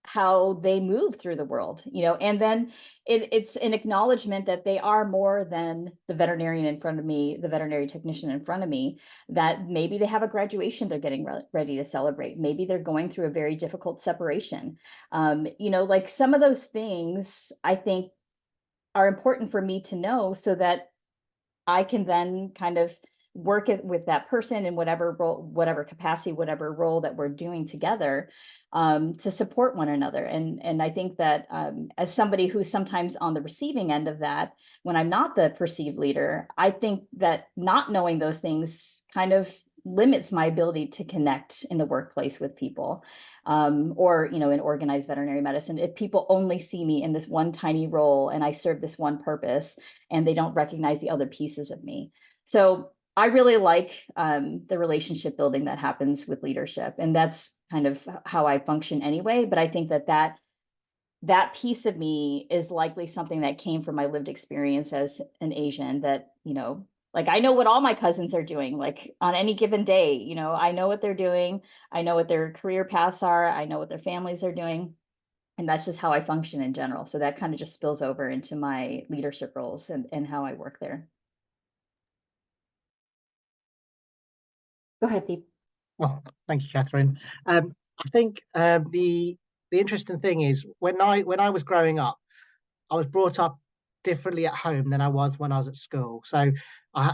how they move through the world, you know, and then it's an acknowledgement that they are more than the veterinarian in front of me, the veterinary technician in front of me, that maybe they have a graduation they're getting ready to celebrate. Maybe they're going through a very difficult separation. You know, like, some of those things I think are important for me to know, so that I can then kind of work it with that person in whatever role, whatever capacity, whatever role that we're doing together, to support one another. And I think that as somebody who's sometimes on the receiving end of that, when I'm not the perceived leader, I think that not knowing those things kind of limits my ability to connect in the workplace with people. Or, you know, in organized veterinary medicine, if people only see me in this one tiny role and I serve this one purpose, and they don't recognize the other pieces of me. So I really like the relationship building that happens with leadership, and that's kind of how I function anyway. But I think that piece of me is likely something that came from my lived experience as an Asian, that, you know, like, I know what all my cousins are doing, like, on any given day. You know, I know what they're doing. I know what their career paths are. I know what their families are doing. And that's just how I function in general. So that kind of just spills over into my leadership roles and how I work there. Go ahead, Pete. Well, thank you, Catherine. I think the interesting thing is, when I was growing up, I was brought up differently at home than I was when I was at school. So,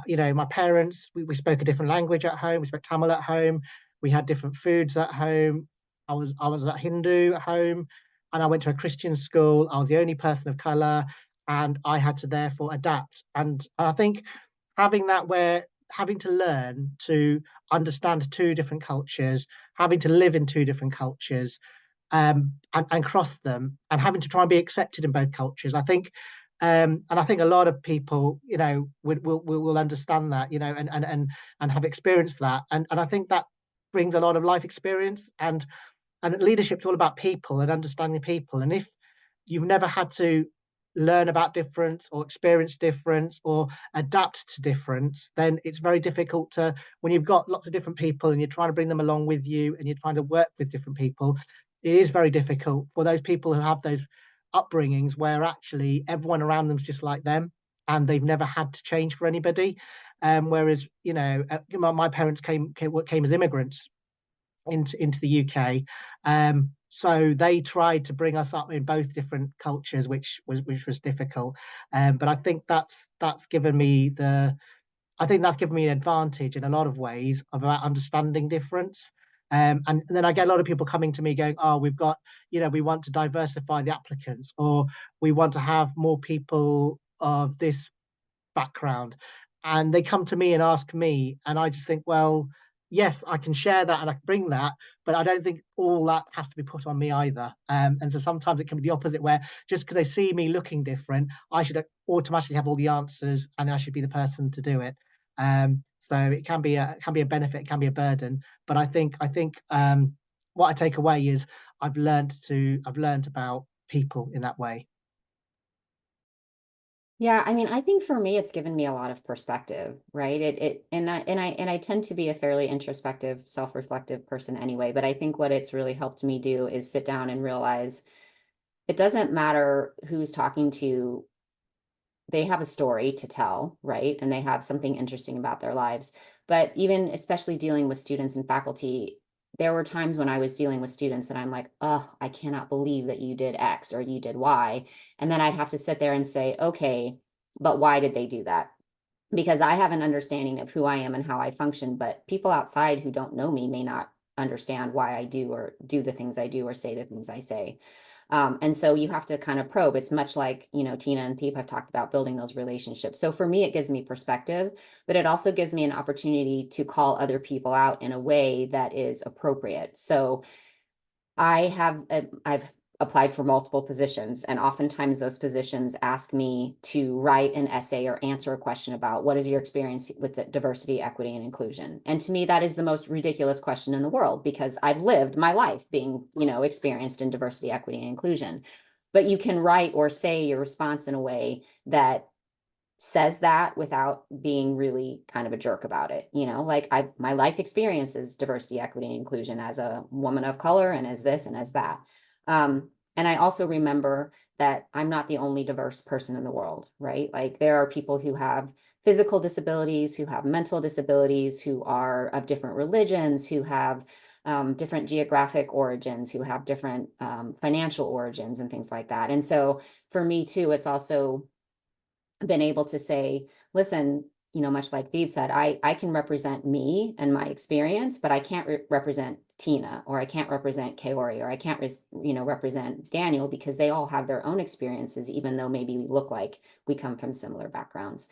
you know, my parents, we spoke a different language at home. We spoke Tamil at home. We had different foods at home. I was a Hindu at home, and I went to a Christian school. I was the only person of color, and I had to therefore adapt. And I think having that, where having to learn to understand two different cultures, having to live in two different cultures, and cross them, and having to try and be accepted in both cultures. I think, and I think a lot of people, you know, will understand that, you know, and have experienced that, and I think that brings a lot of life experience, and leadership's all about people and understanding people. And if you've never had to learn about difference or experience difference or adapt to difference, then it's very difficult to, when you've got lots of different people and you're trying to bring them along with you and you're trying to work with different people, it is very difficult for those people who have those upbringings where actually everyone around them's just like them and they've never had to change for anybody. Whereas, you know, my parents came as immigrants into the UK. So they tried to bring us up in both different cultures, which was difficult. But I think that's given me an advantage in a lot of ways about understanding difference. And then I get a lot of people coming to me going, oh, we've got, you know, we want to diversify the applicants, or we want to have more people of this background. And they come to me and ask me, and I just think, well, yes, I can share that and I can bring that, but I don't think all that has to be put on me either. And so sometimes it can be the opposite, where just because they see me looking different, I should automatically have all the answers and I should be the person to do it. So it can be a benefit, it can be a burden. But I think what I take away is I've learned about people in that way. Yeah, I mean, I think for me, it's given me a lot of perspective, right? I tend to be a fairly introspective, self-reflective person anyway, but I think what it's really helped me do is sit down and realize it doesn't matter who's talking to, they have a story to tell, right? And they have something interesting about their lives. But even especially dealing with students and faculty, there were times when I was dealing with students and I'm like, oh, I cannot believe that you did X or you did Y. And then I'd have to sit there and say, okay, but why did they do that? Because I have an understanding of who I am and how I function, but people outside who don't know me may not understand why I do or do the things I do or say the things I say. And so you have to kind of probe. It's much like, you know, Tina and Theep have talked about building those relationships. So for me, it gives me perspective, but it also gives me an opportunity to call other people out in a way that is appropriate. So I've applied for multiple positions, and oftentimes those positions ask me to write an essay or answer a question about what is your experience with diversity, equity, and inclusion. And to me, that is the most ridiculous question in the world because I've lived my life being, you know, experienced in diversity, equity, and inclusion. But you can write or say your response in a way that says that without being really kind of a jerk about it. You know, like my life experience is diversity, equity, and inclusion as a woman of color and as this and as that. And I also remember that I'm not the only diverse person in the world, right? Like there are people who have physical disabilities, who have mental disabilities, who are of different religions, who have different geographic origins, who have different financial origins and things like that. And so for me too, it's also been able to say, listen, you know, much like Theep said, I can represent me and my experience, but I can't represent Tina, or I can't represent Kaori, or I can't, you know, represent Daniel, because they all have their own experiences, even though maybe we look like we come from similar backgrounds.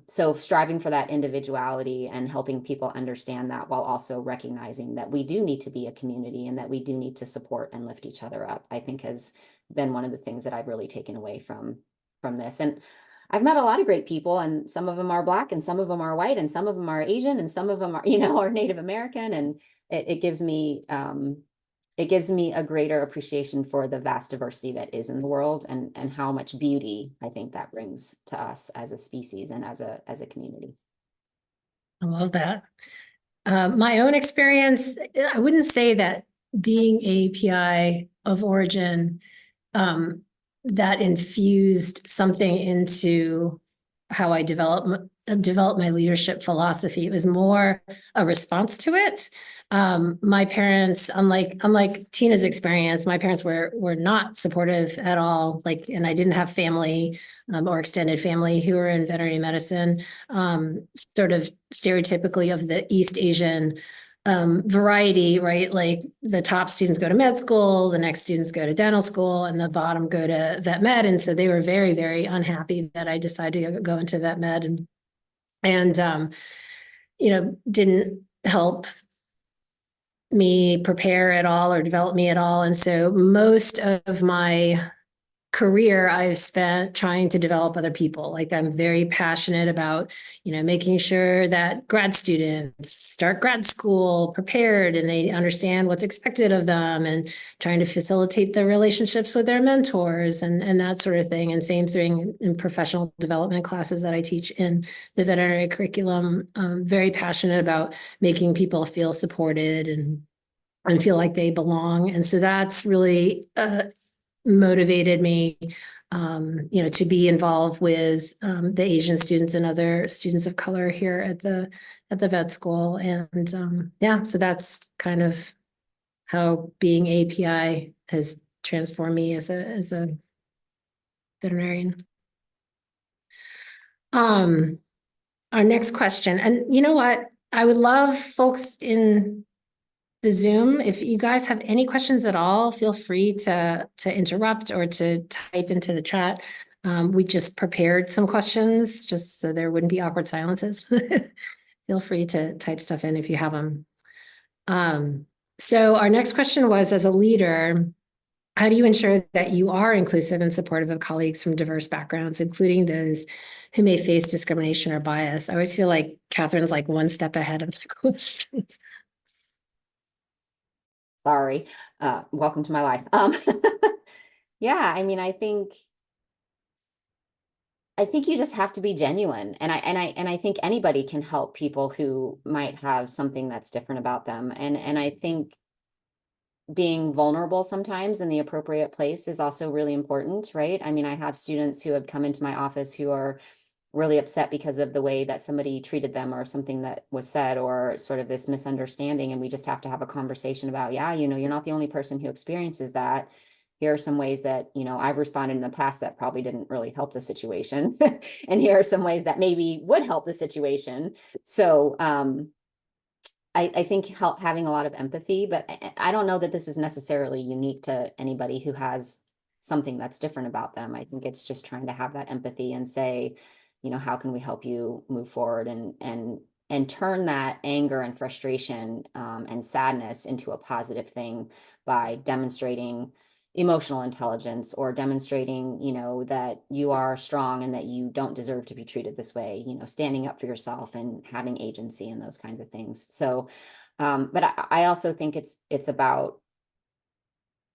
So striving for that individuality and helping people understand that, while also recognizing that we do need to be a community and that we do need to support and lift each other up, I think has been one of the things that I've really taken away from this. And I've met a lot of great people, and some of them are Black and some of them are white and some of them are Asian and some of them are, you know, are Native American. And it gives me a greater appreciation for the vast diversity that is in the world, and how much beauty I think that brings to us as a species and as a community. I love that. My own experience, I wouldn't say that being API of origin, that infused something into how I developed my leadership philosophy. It was more a response to it. My parents, unlike Tina's experience, my parents were not supportive at all. Like, and I didn't have family or extended family who were in veterinary medicine. Sort of stereotypically of the East Asian variety, right? Like the top students go to med school, the next students go to dental school, and the bottom go to vet med. And so they were very, very unhappy that I decided to go into vet med, and you know, didn't help me prepare at all or develop me at all. And so most of my career I've spent trying to develop other people. Like I'm very passionate about, you know, making sure that grad students start grad school prepared and they understand what's expected of them, and trying to facilitate the relationships with their mentors and that sort of thing. And same thing in professional development classes that I teach in the veterinary curriculum. I'm very passionate about making people feel supported and feel like they belong. And so that's really motivated me, you know, to be involved with the Asian students and other students of color here at the vet school. And yeah, so that's kind of how being API has transformed me as a veterinarian. Our next question, and you know what, I would love folks in the Zoom, if you guys have any questions at all, feel free to interrupt or to type into the chat. We just prepared some questions just so there wouldn't be awkward silences. Feel free to type stuff in if you have them. So our next question was, as a leader, how do you ensure that you are inclusive and supportive of colleagues from diverse backgrounds, including those who may face discrimination or bias? I always feel like Katherine's like one step ahead of the questions. Sorry, welcome to my life. Yeah, I mean, I think I think you just have to be genuine. And I think anybody can help people who might have something that's different about them. And I think being vulnerable sometimes in the appropriate place is also really important, right? I mean, I have students who have come into my office who are really upset because of the way that somebody treated them or something that was said or sort of this misunderstanding. And we just have to have a conversation about, yeah, you know, you're not the only person who experiences that. Here are some ways that, you know, I've responded in the past that probably didn't really help the situation. And here are some ways that maybe would help the situation. So I think having a lot of empathy, but I don't know that this is necessarily unique to anybody who has something that's different about them. I think it's just trying to have that empathy and say, you know, how can we help you move forward and turn that anger and frustration and sadness into a positive thing by demonstrating emotional intelligence or demonstrating, you know, that you are strong and that you don't deserve to be treated this way, you know, standing up for yourself and having agency and those kinds of things. So, but I also think it's about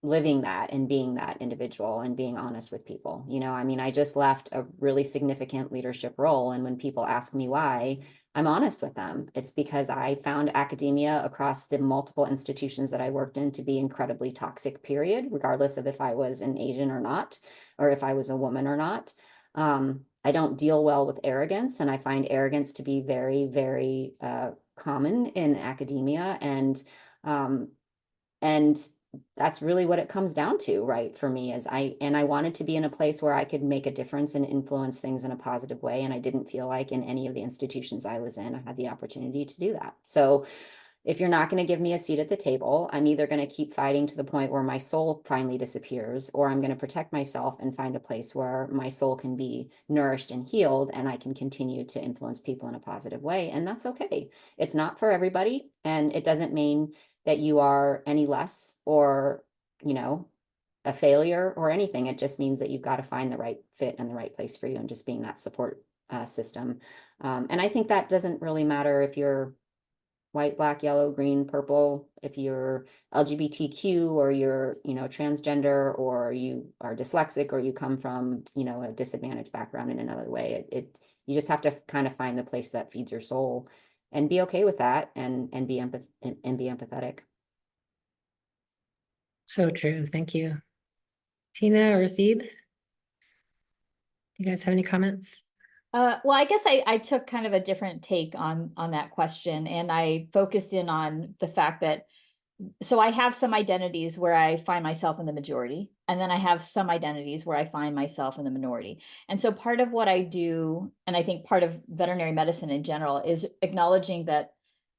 living that and being that individual and being honest with people. You know, I mean, I just left a really significant leadership role. And when people ask me why, I'm honest with them. It's because I found academia across the multiple institutions that I worked in to be incredibly toxic, period, regardless of if I was an Asian or not, or if I was a woman or not. I don't deal well with arrogance, and I find arrogance to be very, very common in academia. And that's really what it comes down to, right? For me is I wanted to be in a place where I could make a difference and influence things in a positive way. And I didn't feel like in any of the institutions I was in, I had the opportunity to do that. So if you're not going to give me a seat at the table, I'm either going to keep fighting to the point where my soul finally disappears, or I'm going to protect myself and find a place where my soul can be nourished and healed, and I can continue to influence people in a positive way. And that's okay. It's not for everybody. And it doesn't mean that you are any less or, you know, a failure or anything. It just means that you've got to find the right fit and the right place for you, and just being that support system. And I think that doesn't really matter if you're white, black, yellow, green, purple, if you're LGBTQ or you're, you know, transgender, or you are dyslexic, or you come from, you know, a disadvantaged background in another way. You just have to kind of find the place that feeds your soul and be okay with that, and be empathetic. So true. Thank you. Tina or Thebe? You guys have any comments? Well, I guess I took kind of a different take on that question, and I focused in on the fact that, so I have some identities where I find myself in the majority, and then I have some identities where I find myself in the minority. And so part of what I do, and I think part of veterinary medicine in general, is acknowledging that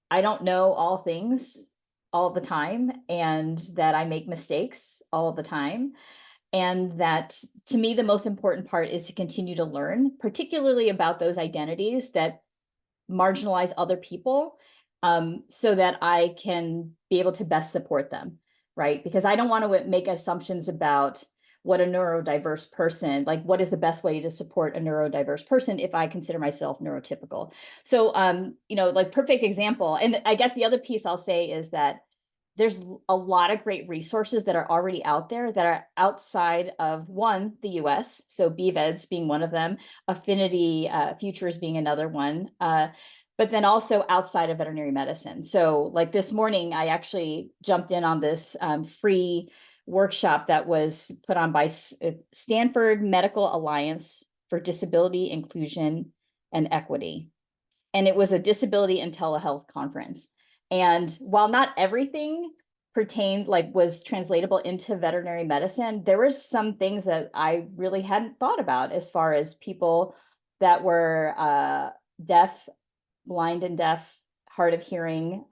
I don't know all things all the time, and that I make mistakes all the time. And that, to me, the most important part is to continue to learn, particularly about those identities that marginalize other people, so that I can be able to best support them, right? Because I don't want to make assumptions about what a neurodiverse person, like what is the best way to support a neurodiverse person if I consider myself neurotypical. So, you know, like perfect example. And I guess the other piece I'll say is that there's a lot of great resources that are already out there that are outside of, one, the US. So BVEDS being one of them, Affinity Futures being another one. But then also outside of veterinary medicine. So like this morning, I actually jumped in on this free workshop that was put on by Stanford Medical Alliance for Disability Inclusion and Equity. And it was a disability and telehealth conference. And while not everything pertained, like was translatable into veterinary medicine, there were some things that I really hadn't thought about, as far as people that were deaf, blind and deaf, hard of hearing,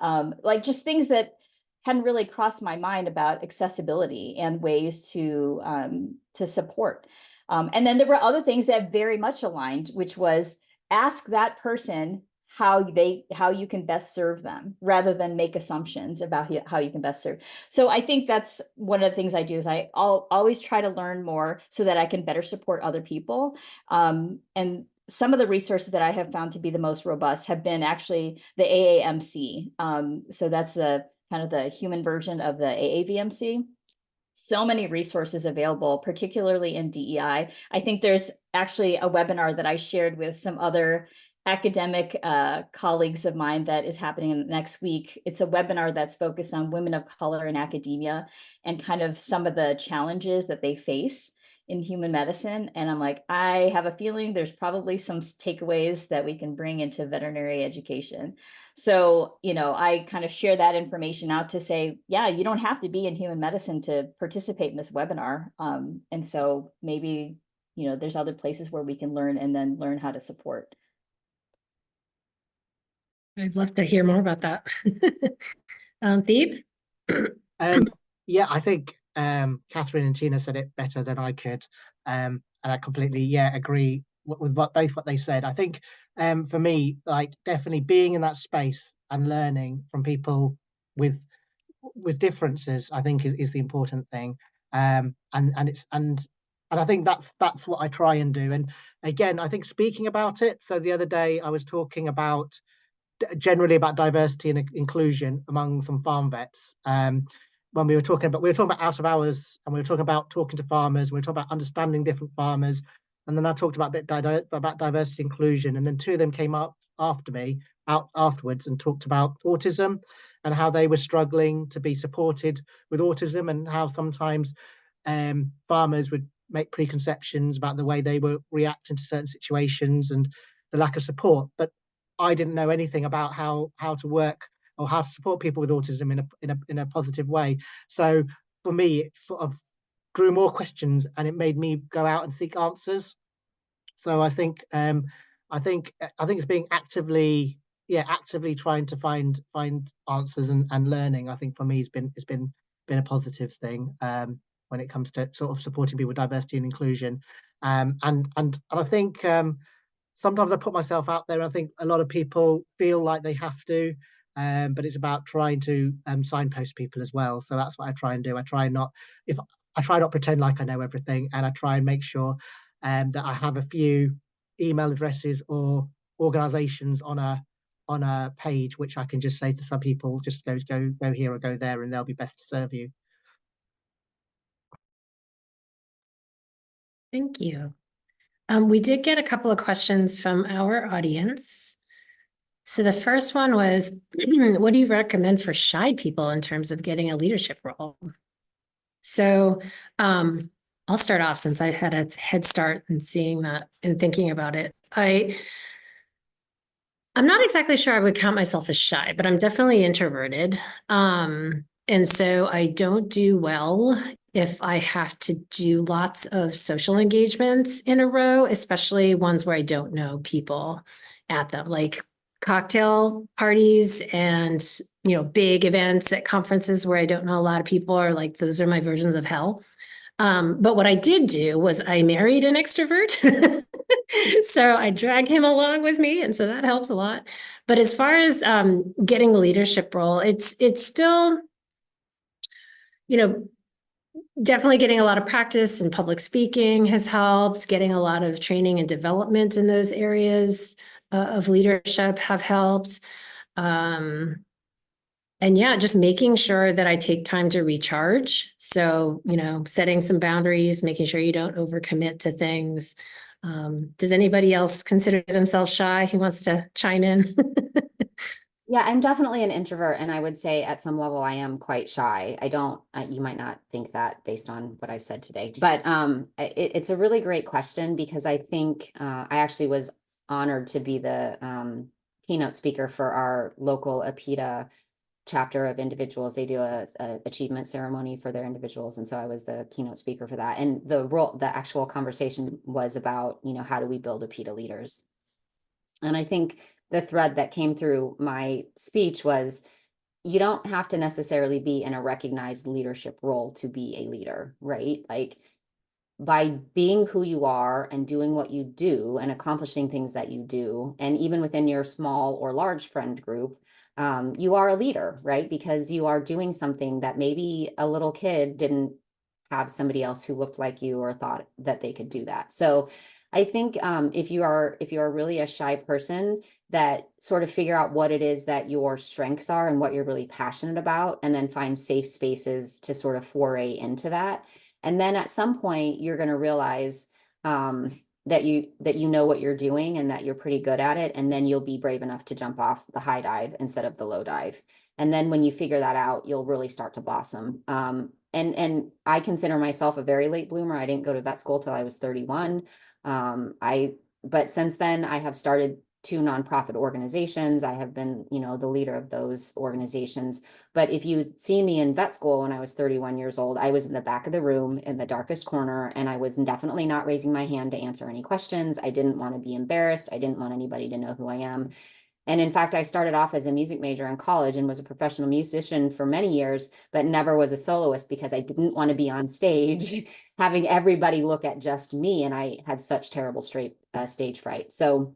like just things that hadn't really crossed my mind about accessibility and ways to support. And then there were other things that very much aligned, which was ask that person how you can best serve them, rather than make assumptions about how you can best serve. So I think that's one of the things I do, is I'll always try to learn more so that I can better support other people. And some of the resources that I have found to be the most robust have been actually the AAMC. So that's the kind of the human version of the AAVMC. so many resources available, particularly in DEI. I think there's actually a webinar that I shared with some other academic colleagues of mine that is happening next week. It's a webinar that's focused on women of color in academia and kind of some of the challenges that they face in human medicine. And I'm like, I have a feeling there's probably some takeaways that we can bring into veterinary education. So, I kind of share that information out to say, yeah, you don't have to be in human medicine to participate in this webinar. And so maybe, there's other places where we can learn and then learn how to support. I'd love to hear more about that. Phoebe? Yeah, I think Katherine and Tina said it better than I could, and I completely agree with both what they said. I think for me, like definitely being in that space and learning from people with differences, I think is the important thing. And I think that's what I try and do. And again, I think speaking about it. So the other day I was talking about generally about diversity and inclusion among some farm vets. When we were talking about out of hours, and we were talking about talking to farmers, and we were talking about understanding different farmers, and then I talked about about diversity and inclusion, and then two of them came up after me afterwards and talked about autism and how they were struggling to be supported with autism, and how sometimes farmers would make preconceptions about the way they were reacting to certain situations and the lack of support. But I didn't know anything about how to work or how to support people with autism in a positive way. So for me, it sort of drew more questions, and it made me go out and seek answers. So I think it's being actively trying to find answers and learning. I think for me it's been a positive thing when it comes to sort of supporting people with diversity and inclusion. And I think sometimes I put myself out there, and I think a lot of people feel like they have to, but it's about trying to signpost people as well. So that's what I try and do. I try not pretend like I know everything, and I try and make sure that I have a few email addresses or organizations on a page which I can just say to some people, just go here or go there, and they'll be best to serve you. Thank you. We did get a couple of questions from our audience. So the first one was, what do you recommend for shy people in terms of getting a leadership role? So I'll start off, since I had a head start in seeing that and thinking about it. I'm not exactly sure I would count myself as shy, but I'm definitely introverted. And so I don't do well if I have to do lots of social engagements in a row, especially ones where I don't know people at them, like cocktail parties and, big events at conferences where I don't know a lot of people, are like, those are my versions of hell. But what I did do was I married an extrovert. So I drag him along with me. And so that helps a lot. But as far as getting a leadership role, it's still, definitely getting a lot of practice in public speaking has helped. Getting a lot of training and development in those areas of leadership have helped. And just making sure that I take time to recharge. So, setting some boundaries, making sure you don't overcommit to things. Does anybody else consider themselves shy who wants to chime in? Yeah, I'm definitely an introvert, and I would say at some level I am quite shy. You might not think that based on what I've said today, but it's a really great question, because I think I actually was honored to be the keynote speaker for our local APITA chapter of individuals. They do a achievement ceremony for their individuals, and so I was the keynote speaker for that. And the actual conversation was about, how do we build APITA leaders? And I think the thread that came through my speech was, you don't have to necessarily be in a recognized leadership role to be a leader, right? Like, by being who you are and doing what you do and accomplishing things that you do, and even within your small or large friend group, you are a leader, right? Because you are doing something that maybe a little kid didn't have somebody else who looked like you or thought that they could do that. So I think if you are really a shy person, that sort of figure out what it is that your strengths are and what you're really passionate about, and then find safe spaces to sort of foray into that. And then at some point, you're going to realize that you know what you're doing and that you're pretty good at it. And then you'll be brave enough to jump off the high dive instead of the low dive. And then when you figure that out, you'll really start to blossom. And I consider myself a very late bloomer. I didn't go to vet school till I was 31. But since then I have started 2 nonprofit organizations. I have been, the leader of those organizations. But if you see me in vet school when I was 31 years old, I was in the back of the room in the darkest corner, and I was definitely not raising my hand to answer any questions. I didn't want to be embarrassed. I didn't want anybody to know who I am. And in fact, I started off as a music major in college and was a professional musician for many years, but never was a soloist because I didn't want to be on stage having everybody look at just me. And I had such terrible stage fright. So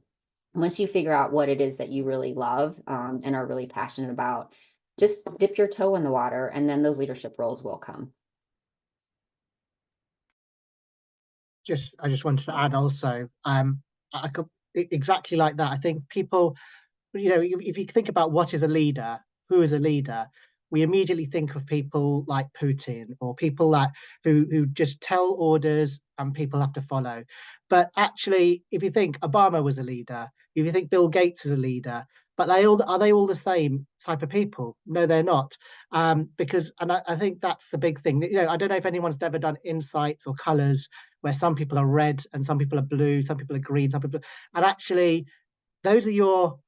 once you figure out what it is that you really love and are really passionate about, just dip your toe in the water, and then those leadership roles will come. I just wanted to add also, I could exactly like that. I think people, if you think about what is a leader, who is a leader, we immediately think of people like Putin, or people who just tell orders and people have to follow. But actually, if you think Obama was a leader, if you think Bill Gates is a leader, but are they all the same type of people? No, they're not. Because I think that's the big thing. I don't know if anyone's ever done insights or colors, where some people are red and some people are blue, some people are green, some people, and actually those are your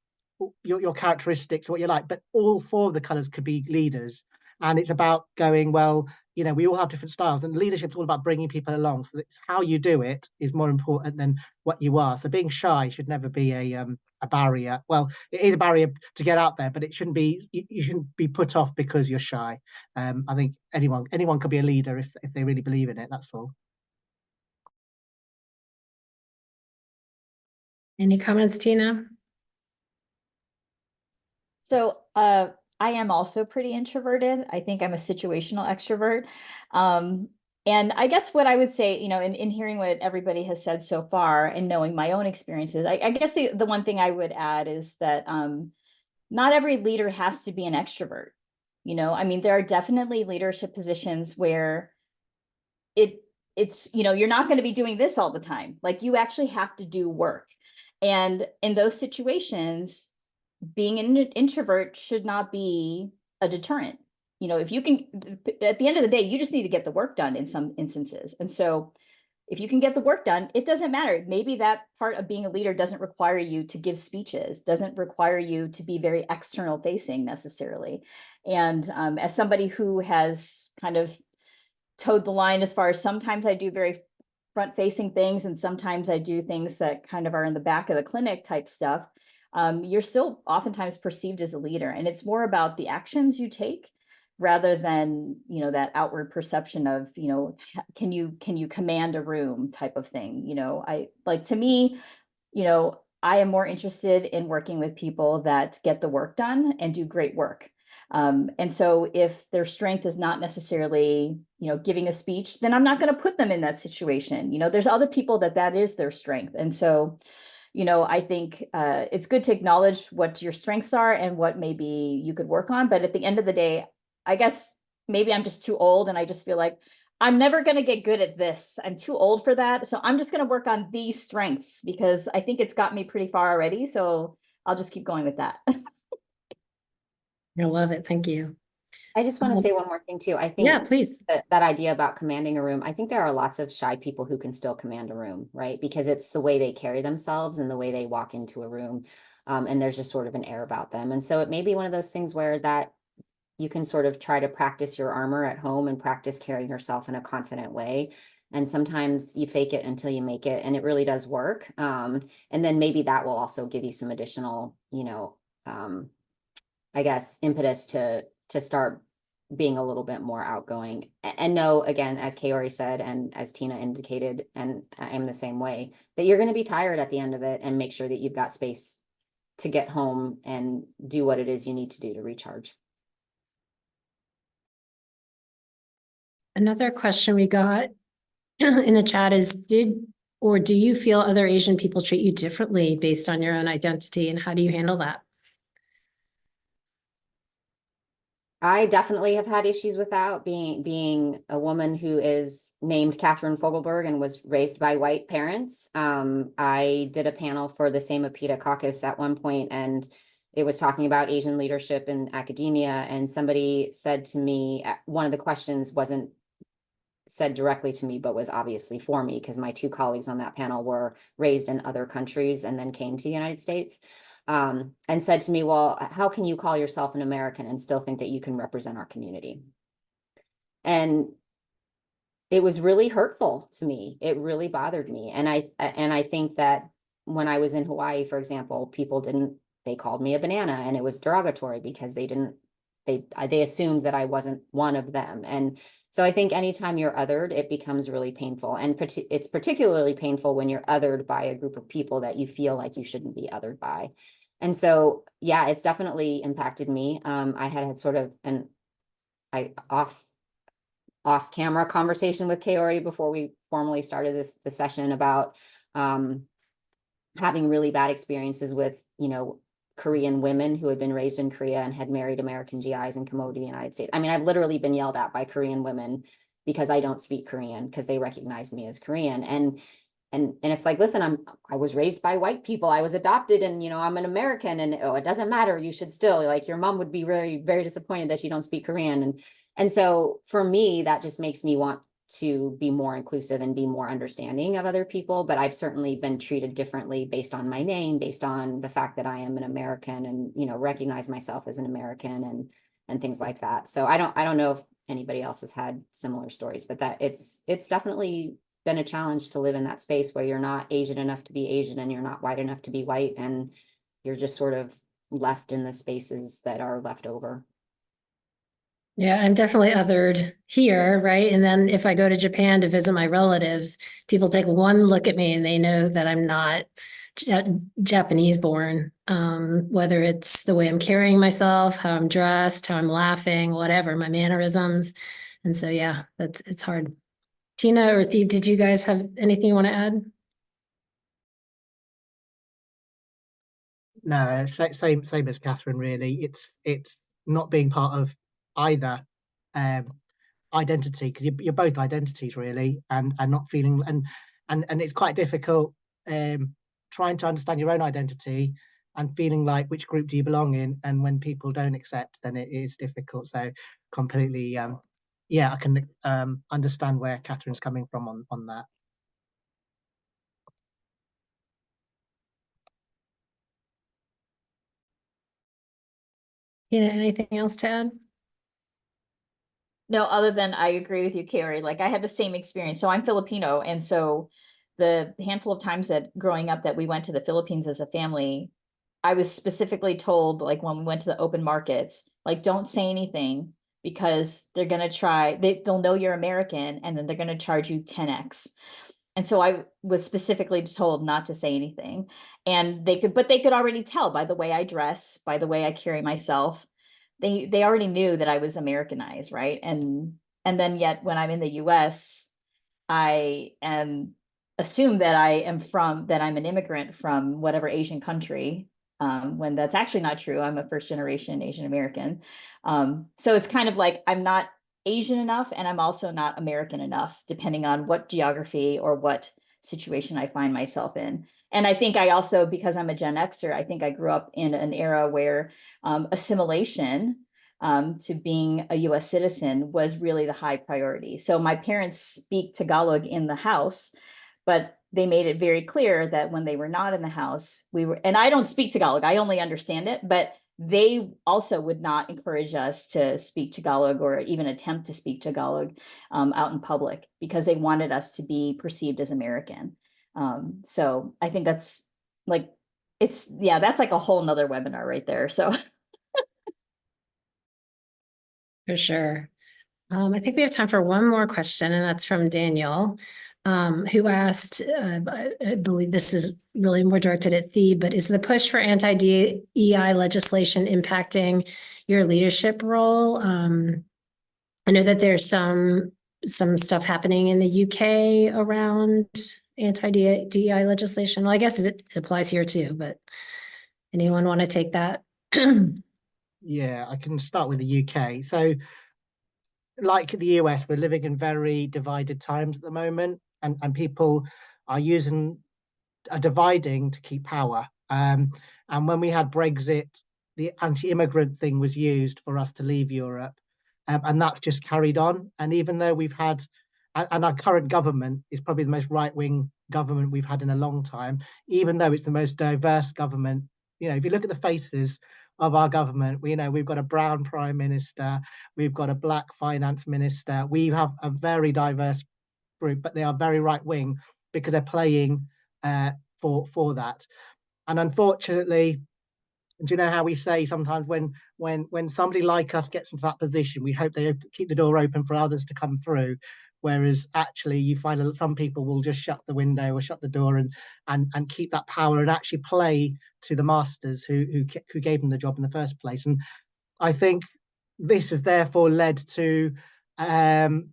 characteristics, what you like, but all 4 of the colors could be leaders. And it's about going, well, we all have different styles, and leadership's all about bringing people along. So it's how you do it is more important than what you are. So being shy should never be a barrier. Well, it is a barrier to get out there, but it shouldn't be, you shouldn't be put off because you're shy. I think anyone could be a leader if they really believe in it. That's all. Any comments, Tina? So I am also pretty introverted. I think I'm a situational extrovert. And I guess what I would say, in hearing what everybody has said so far and knowing my own experiences, I guess the one thing I would add is that not every leader has to be an extrovert. There are definitely leadership positions where it's you're not going to be doing this all the time. Like, you actually have to do work. And in those situations, being an introvert should not be a deterrent. If you can, at the end of the day, you just need to get the work done in some instances. And so if you can get the work done, it doesn't matter. Maybe that part of being a leader doesn't require you to give speeches, doesn't require you to be very external facing necessarily. And as somebody who has kind of towed the line as far as sometimes I do very front facing things, and sometimes I do things that kind of are in the back of the clinic type stuff, you're still oftentimes perceived as a leader. And it's more about the actions you take rather than, that outward perception of, can you command a room type of thing. To me, I am more interested in working with people that get the work done and do great work. And so if their strength is not necessarily, giving a speech, then I'm not going to put them in that situation. There's other people that is their strength. And so, I think it's good to acknowledge what your strengths are and what maybe you could work on. But at the end of the day, I guess maybe I'm just too old, and I just feel like I'm never going to get good at this. I'm too old for that. So I'm just going to work on these strengths because I think it's got me pretty far already. So I'll just keep going with that. I love it. Thank you. I just want to say one more thing too. I think Yeah, please. that idea about commanding a room, I think there are lots of shy people who can still command a room, right? Because it's the way they carry themselves and the way they walk into a room. And there's just sort of an air about them. And so it may be one of those things where that you can sort of try to practice your armor at home and practice carrying yourself in a confident way. And sometimes you fake it until you make it, and it really does work. And then maybe that will also give you some additional, I guess, impetus to start being a little bit more outgoing. And know, again, as Kaori said, and as Tina indicated, and I am the same way, that you're going to be tired at the end of it, and make sure that you've got space to get home and do what it is you need to do to recharge. Another question we got in the chat is, or do you feel other Asian people treat you differently based on your own identity, and how do you handle that? I definitely have had issues with that, being a woman who is named Katherine Fogelberg and was raised by white parents. I did a panel for the Same Apita Caucus at one point, and it was talking about Asian leadership in academia. And somebody said to me, one of the questions wasn't said directly to me, but was obviously for me, because my two colleagues on that panel were raised in other countries and then came to the United States. And said to me, well, how can you call yourself an American and still think that you can represent our community? And it was really hurtful to me. It really bothered me. And I think that when I was in Hawaii, for example, they called me a banana, and it was derogatory because they assumed that I wasn't one of them. And so I think anytime you're othered, it becomes really painful. And it's particularly painful when you're othered by a group of people that you feel like you shouldn't be othered by. And so, yeah, it's definitely impacted me. I had sort of an off camera conversation with Kaori before we formally started the session about having really bad experiences with, Korean women who had been raised in Korea and had married American GIs and come over to the United States. I mean, I've literally been yelled at by Korean women because I don't speak Korean, because they recognize me as Korean. And it's like, listen, I was raised by white people. I was adopted, and I'm an American, and it doesn't matter. You should still, like, your mom would be very, very disappointed that you don't speak Korean. And so for me, that just makes me want to be more inclusive and be more understanding of other people. But I've certainly been treated differently based on my name, based on the fact that I am an American, and recognize myself as an American, and things like that. So I don't know if anybody else has had similar stories, but that it's definitely been a challenge to live in that space where you're not Asian enough to be Asian, and you're not white enough to be white, and you're just sort of left in the spaces that are left over. Yeah, I'm definitely othered here, right? And then if I go to Japan to visit my relatives, people take one look at me and they know that I'm not Japanese born, whether it's the way I'm carrying myself, how I'm dressed, how I'm laughing, whatever, my mannerisms. And so, yeah, it's hard. Tina or Thebe, did you guys have anything you want to add? No, same as Catherine, really. It's not being part of either identity, because you're both identities, really, and not feeling, and it's quite difficult trying to understand your own identity and feeling like, which group do you belong in, and when people don't accept, then it is difficult. So completely, yeah, I can understand where Catherine's coming from on that. Tina, anything else to add? No, other than I agree with you, Kaori. Like, I had the same experience. So I'm Filipino, and so the handful of times that growing up that we went to the Philippines as a family, I was specifically told, like, when we went to the open markets, like, don't say anything, because they're gonna they'll know you're American, and then they're gonna charge you 10x. And so I was specifically told not to say anything. And they could already tell by the way I dress, by the way I carry myself. They already knew that I was Americanized, right? And then yet when I'm in the US, I am assumed that I'm an immigrant from whatever Asian country, when that's actually not true. I'm a first generation Asian American. So it's kind of like I'm not Asian enough, and I'm also not American enough, depending on what geography or what situation I find myself in. And I think I also, because I'm a Gen Xer, I think I grew up in an era where assimilation to being a US citizen was really the high priority. So my parents speak Tagalog in the house, but they made it very clear that when they were not in the house, and I don't speak Tagalog, I only understand it, but they also would not encourage us to speak Tagalog or even attempt to speak Tagalog out in public, because they wanted us to be perceived as American. So I think that's like, that's like a whole nother webinar right there. So. For sure. I think we have time for one more question, and that's from Daniel, who asked, I believe this is really more directed at Thebe, but is the push for anti-DEI legislation impacting your leadership role? I know that there's some stuff happening in the UK around anti-DEI legislation? Well, I guess it applies here too, but anyone want to take that? Yeah, I can start with the UK. So, like the US, we're living in very divided times at the moment, and people are dividing to keep power. And when we had Brexit, the anti-immigrant thing was used for us to leave Europe, and that's just carried on. And even though and our current government is probably the most right-wing government we've had in a long time, even though it's the most diverse government. If you look at the faces of our government, we've got a brown prime minister, we've got a black finance minister, we have a very diverse group, but they are very right-wing because they're playing for that. And unfortunately, do you know how we say sometimes when somebody like us gets into that position, we hope they keep the door open for others to come through, whereas actually you find that some people will just shut the window or shut the door and keep that power and actually play to the masters who gave them the job in the first place. And I think this has therefore led to diversity,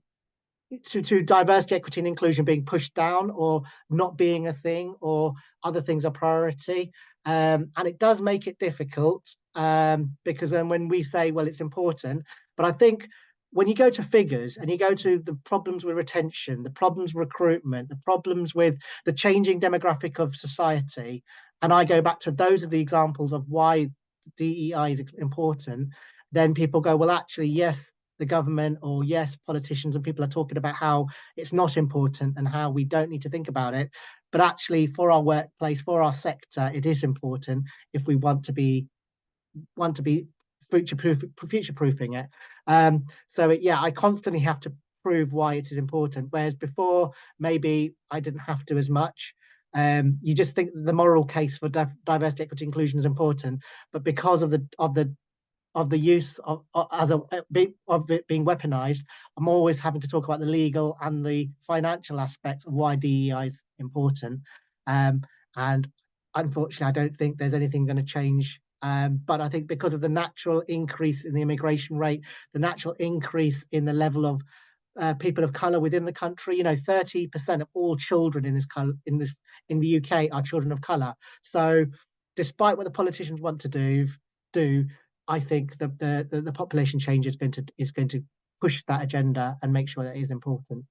equity, and inclusion being pushed down or not being a thing, or other things are priority. And it does make it difficult because then when we say, well, it's important, but I think when you go to figures and you go to the problems with retention, the problems with recruitment, the problems with the changing demographic of society, and I go back to those are the examples of why DEI is important, then people go, well, actually, yes, the government or yes, politicians and people are talking about how it's not important and how we don't need to think about it. But actually, for our workplace, for our sector, it is important if we want to be future-proofing it. I constantly have to prove why it is important. Whereas before, maybe I didn't have to as much. You just think the moral case for diversity, equity, inclusion is important, but because of the use of it being weaponized, I'm always having to talk about the legal and the financial aspects of why DEI is important. And unfortunately, I don't think there's anything going to change. But I think because of the natural increase in the immigration rate, the natural increase in the level of people of color within the country, 30% of all children in the UK are children of color. So despite what the politicians want to do, I think the population change is going to push that agenda and make sure that it is important.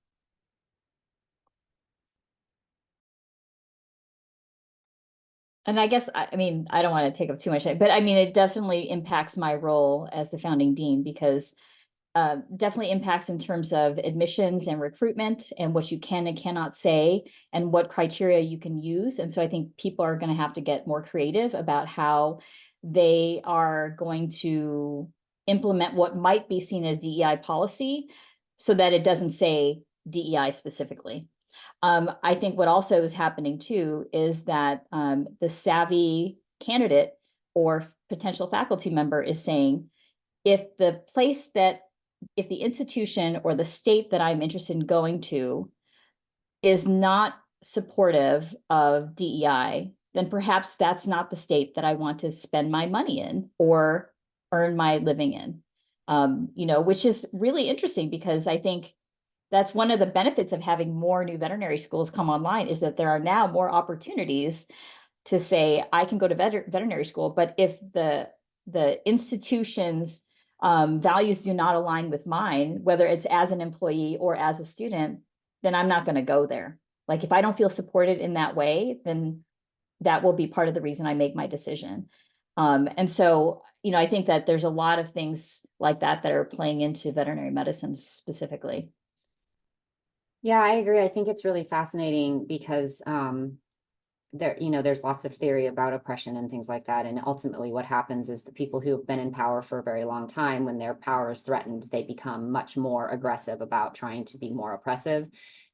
And I guess, I mean, I don't want to take up too much time, but I mean, it definitely impacts my role as the founding dean because definitely impacts in terms of admissions and recruitment and what you can and cannot say and what criteria you can use. And so I think people are going to have to get more creative about how they are going to implement what might be seen as DEI policy so that it doesn't say DEI specifically. I think what also is happening too is that the savvy candidate or potential faculty member is saying, if the institution or the state that I'm interested in going to is not supportive of DEI, then perhaps that's not the state that I want to spend my money in or earn my living in. Which is really interesting because I think that's one of the benefits of having more new veterinary schools come online is that there are now more opportunities to say, I can go to veterinary school, but if the institution's values do not align with mine, whether it's as an employee or as a student, then I'm not going to go there. Like if I don't feel supported in that way, then that will be part of the reason I make my decision. And so, I think that there's a lot of things like that are playing into veterinary medicine specifically. Yeah, I agree. I think it's really fascinating because there's lots of theory about oppression and things like that. And ultimately what happens is the people who have been in power for a very long time, when their power is threatened, they become much more aggressive about trying to be more oppressive.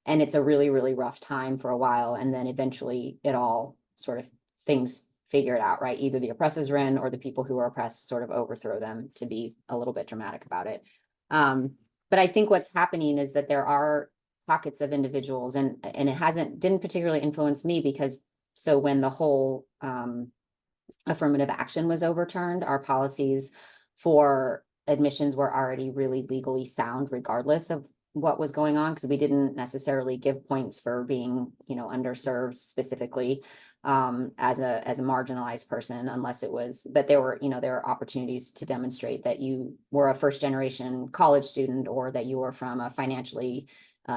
And it's a really, really rough time for a while. And then eventually it all sort of things figure it out, right? Either the oppressors win or the people who are oppressed sort of overthrow them, to be a little bit dramatic about it. But I think what's happening is that there are pockets of individuals, and it didn't particularly influence me because so when the whole affirmative action was overturned, our policies for admissions were already really legally sound, regardless of what was going on, because we didn't necessarily give points for being, underserved specifically as a marginalized person, unless it was, but there were opportunities to demonstrate that you were a first generation college student, or that you were from a financially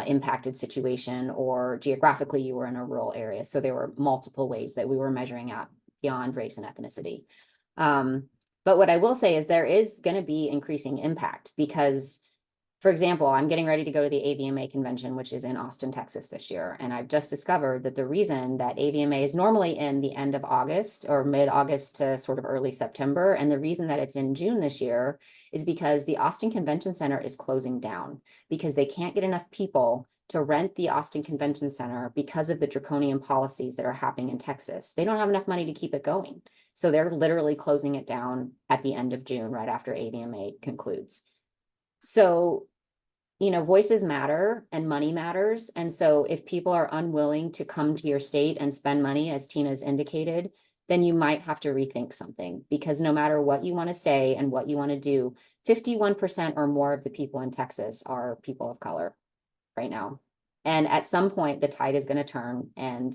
impacted situation, or geographically you were in a rural area. So there were multiple ways that we were measuring out beyond race and ethnicity. But what I will say is there is going to be increasing impact, because, for example, I'm getting ready to go to the AVMA convention, which is in Austin, Texas this year. And I've just discovered that the reason that AVMA is normally in the end of August or mid-August to sort of early September, and the reason that it's in June this year is because the Austin Convention Center is closing down, because they can't get enough people to rent the Austin Convention Center because of the draconian policies that are happening in Texas. They don't have enough money to keep it going. So they're literally closing it down at the end of June, right after AVMA concludes. So, voices matter and money matters. And so if people are unwilling to come to your state and spend money, as Tina's indicated, then you might have to rethink something, because no matter what you want to say and what you want to do, 51% or more of the people in Texas are people of color right now. And at some point, the tide is going to turn and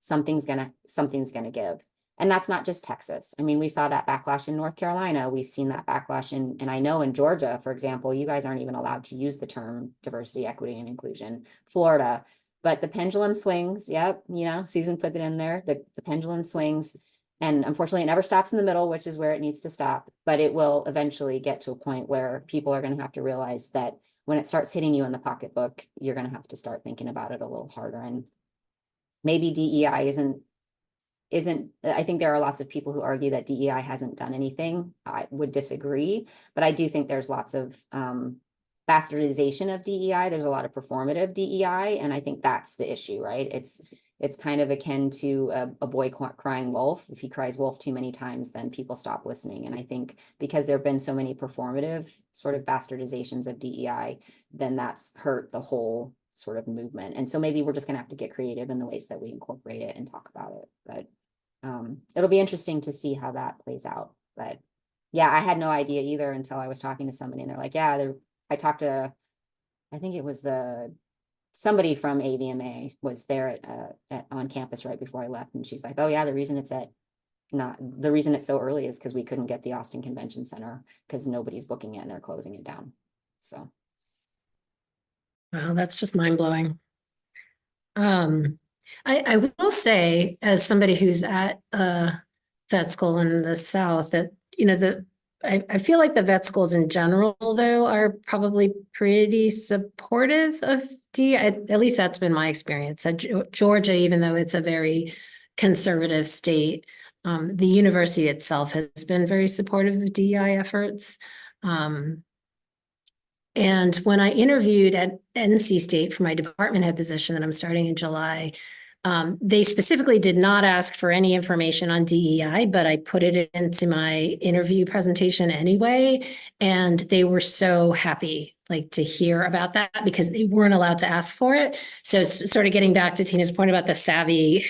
something's going to give. And that's not just Texas. I mean, we saw that backlash in North Carolina. We've seen that backlash and I know in Georgia, for example, you guys aren't even allowed to use the term diversity, equity, and inclusion. Florida, but the pendulum swings. Yep. Susan put it in there. The pendulum swings. And unfortunately, it never stops in the middle, which is where it needs to stop. But it will eventually get to a point where people are going to have to realize that when it starts hitting you in the pocketbook, you're going to have to start thinking about it a little harder. And maybe DEI isn't, I think there are lots of people who argue that DEI hasn't done anything. I would disagree, but I do think there's lots of bastardization of DEI. There's a lot of performative DEI, and I think that's the issue, right? It's kind of akin to a boy crying wolf. If he cries wolf too many times, then people stop listening. And I think because there have been so many performative sort of bastardizations of DEI, then that's hurt the whole sort of movement. And so maybe we're just gonna have to get creative in the ways that we incorporate it and talk about it. But it'll be interesting to see how that plays out. But yeah, I had no idea either until I was talking to somebody and they're like, yeah, I talked to, I think it was somebody from AVMA was there on campus right before I left. And she's like, oh yeah, the reason it's so early is because we couldn't get the Austin Convention Center because nobody's booking it and they're closing it down. So. Wow, that's just mind blowing. I will say, as somebody who's at vet school in the South, that I feel like the vet schools in general, though, are probably pretty supportive of DEI. At least that's been my experience. Georgia, even though it's a very conservative state, the university itself has been very supportive of DEI efforts. And when I interviewed at NC State for my department head position that I'm starting in July, they specifically did not ask for any information on DEI, but I put it into my interview presentation anyway. And they were so happy to hear about that because they weren't allowed to ask for it. So sort of getting back to Tina's point about the savvy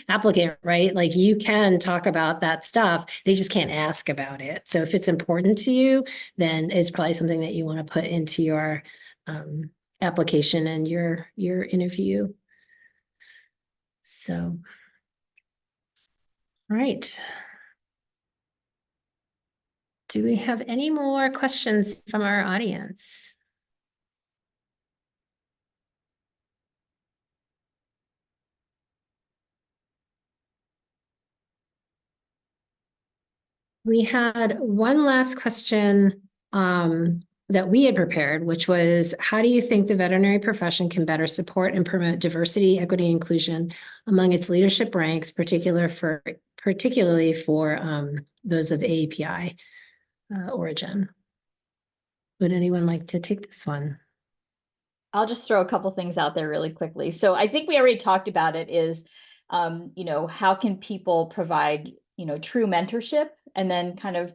applicant, right? You can talk about that stuff. They just can't ask about it. So if it's important to you, then it's probably something that you want to put into your application and your interview. So, all right. Do we have any more questions from our audience? We had one last question that we had prepared, which was, how do you think the veterinary profession can better support and promote diversity, equity, and inclusion among its leadership ranks, particularly for those of AAPI origin? Would anyone like to take this one? I'll just throw a couple things out there really quickly. So I think we already talked about it is, how can people provide, true mentorship, and then kind of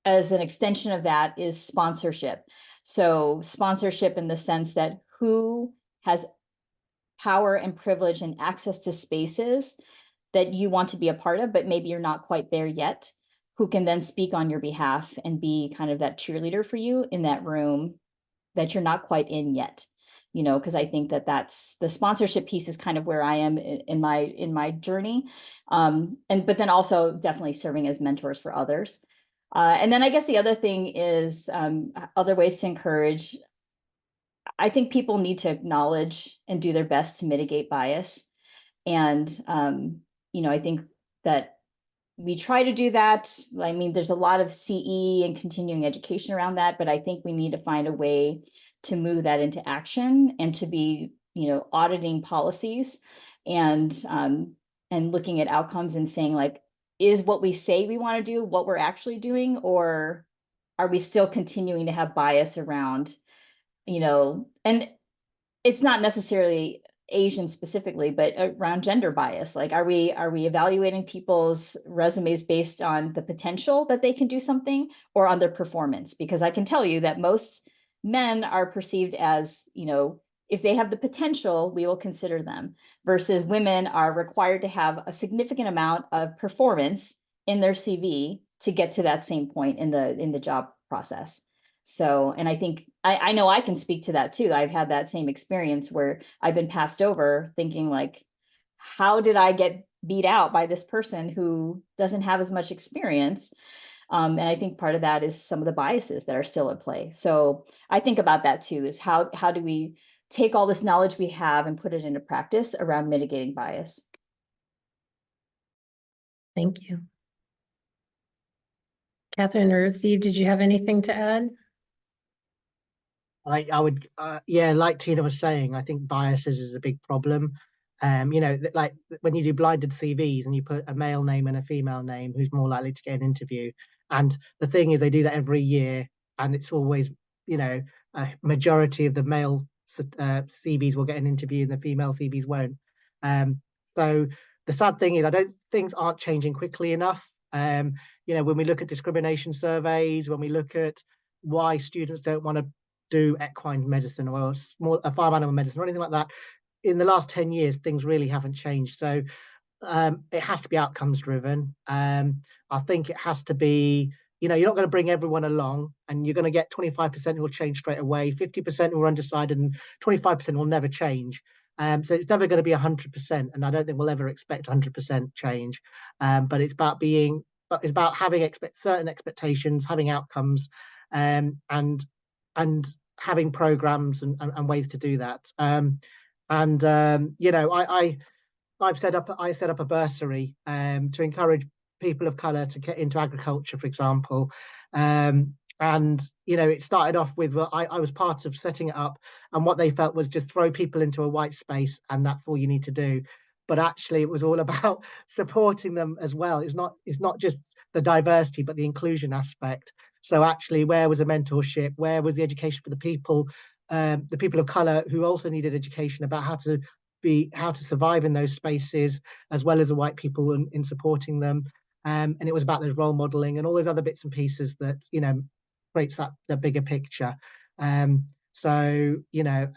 as an extension of that is sponsorship. So sponsorship in the sense that who has power and privilege and access to spaces that you want to be a part of, but maybe you're not quite there yet, who can then speak on your behalf and be kind of that cheerleader for you in that room that you're not quite in yet, you know, because I think that that's the sponsorship piece is kind of where I am in my journey. But then also definitely serving as mentors for others. And then I guess the other thing is other ways to encourage. I think people need to acknowledge and do their best to mitigate bias. And, you know, I think that we try to do that. I mean, there's a lot of CE and continuing education around that, but I think we need to find a way to move that into action and to be, you know, auditing policies and looking at outcomes and saying, like, is what we say we want to do what we're actually doing, or are we still continuing to have bias around, you know, and it's not necessarily Asian specifically, but around gender bias. Like, are we evaluating people's resumes based on the potential that they can do something or on their performance? Because I can tell you that most men are perceived as, you know, if they have the potential, we will consider them, versus women are required to have a significant amount of performance in their CV to get to that same point in the job process. So, and I think I know I can speak to that too. I've had that same experience where I've been passed over thinking, like, how did I get beat out by this person who doesn't have as much experience? And I think part of that is some of the biases that are still at play. So I think about that too, is how do we take all this knowledge we have and put it into practice around mitigating bias? Thank you. Katherine or Steve, did you have anything to add? I would, yeah, like Tina was saying, I think biases is a big problem. You know, like when you do blinded CVs and you put a male name and a female name, who's more likely to get an interview? And the thing is, they do that every year, and it's always, you know, a majority of the male CVs will get an interview and the female CVs won't. So the sad thing is, things aren't changing quickly enough. You know, when we look at discrimination surveys, when we look at why students don't want to do equine medicine or a farm animal medicine or anything like that, in the last 10 years, things really haven't changed. So it has to be outcomes driven. I think it has to be, you know, you're not going to bring everyone along, and you're going to get 25% who will change straight away, 50% who are undecided, and 25% will never change. So it's never going to be 100%, and I don't think we'll ever expect 100% change. But it's about having certain expectations, having outcomes, and having programs and ways to do that. You know, I set up a bursary to encourage people of color to get into agriculture, for example. And you know, it started off with, well, I was part of setting it up, and what they felt was just throw people into a white space and that's all you need to do. But actually it was all about supporting them as well. It's not just the diversity, but the inclusion aspect. So actually, where was a mentorship? Where was the education for the people of color who also needed education about how to survive in those spaces, as well as the white people in supporting them? And it was about those role modeling and all those other bits and pieces that, you know, creates the bigger picture. So, you know,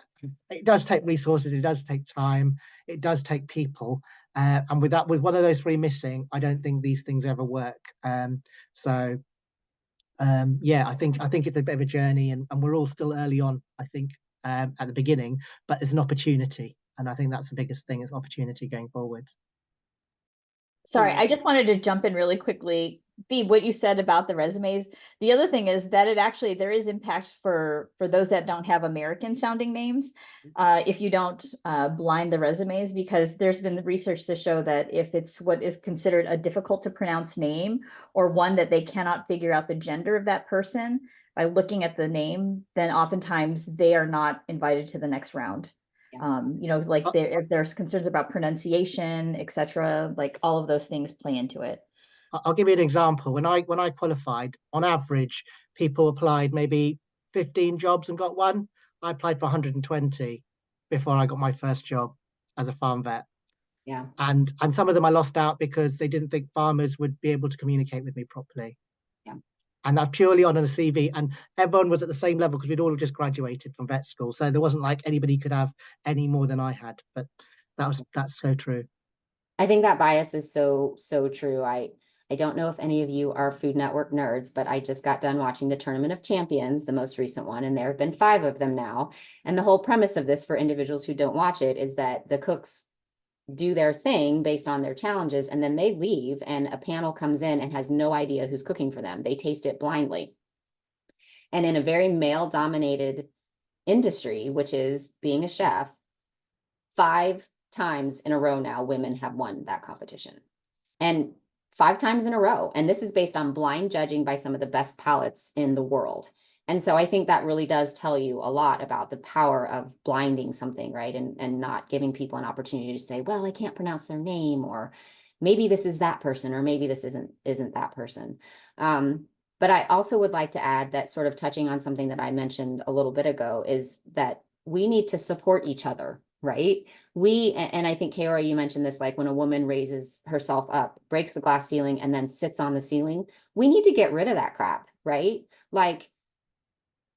it does take resources, it does take time, it does take people. And with one of those three missing, I don't think these things ever work. Yeah, I think it's a bit of a journey, and we're all still early on, I think, at the beginning, but there's an opportunity. And I think that's the biggest thing, is opportunity going forward. Sorry, I just wanted to jump in really quickly. Steve, what you said about the resumes. The other thing is that there is impact for those that don't have American sounding names, if you don't blind the resumes, because there's been research to show that if it's what is considered a difficult to pronounce name, or one that they cannot figure out the gender of that person by looking at the name, then oftentimes they are not invited to the next round. You know, like if there's concerns about pronunciation, etc., like all of those things play into it. I'll give you an example. When I qualified, on average, people applied maybe 15 jobs and got one. I applied for 120 before I got my first job as a farm vet. Yeah. And some of them I lost out because they didn't think farmers would be able to communicate with me properly. Yeah. And that purely on a CV, and everyone was at the same level because we'd all just graduated from vet school. So there wasn't like anybody could have any more than I had, but that's so true. I think that bias is so true. I I don't know if any of you are Food Network nerds, but I just got done watching the Tournament of Champions, the most recent one, and there have been 5 of them now. And the whole premise of this for individuals who don't watch it is that the cooks do their thing based on their challenges, and then they leave and a panel comes in and has no idea who's cooking for them. They taste it blindly. And in a very male-dominated industry, which is being a chef, 5 times in a row now, women have won that competition. And 5 times in a row. And this is based on blind judging by some of the best palates in the world. And so I think that really does tell you a lot about the power of blinding something, right? And not giving people an opportunity to say, well, I can't pronounce their name, or maybe this is that person, or maybe this isn't that person. But I also would like to add that, sort of touching on something that I mentioned a little bit ago, is that we need to support each other, right? And I think, Kaori, you mentioned this, like when a woman raises herself up, breaks the glass ceiling, and then sits on the ceiling, we need to get rid of that crap, right? Like,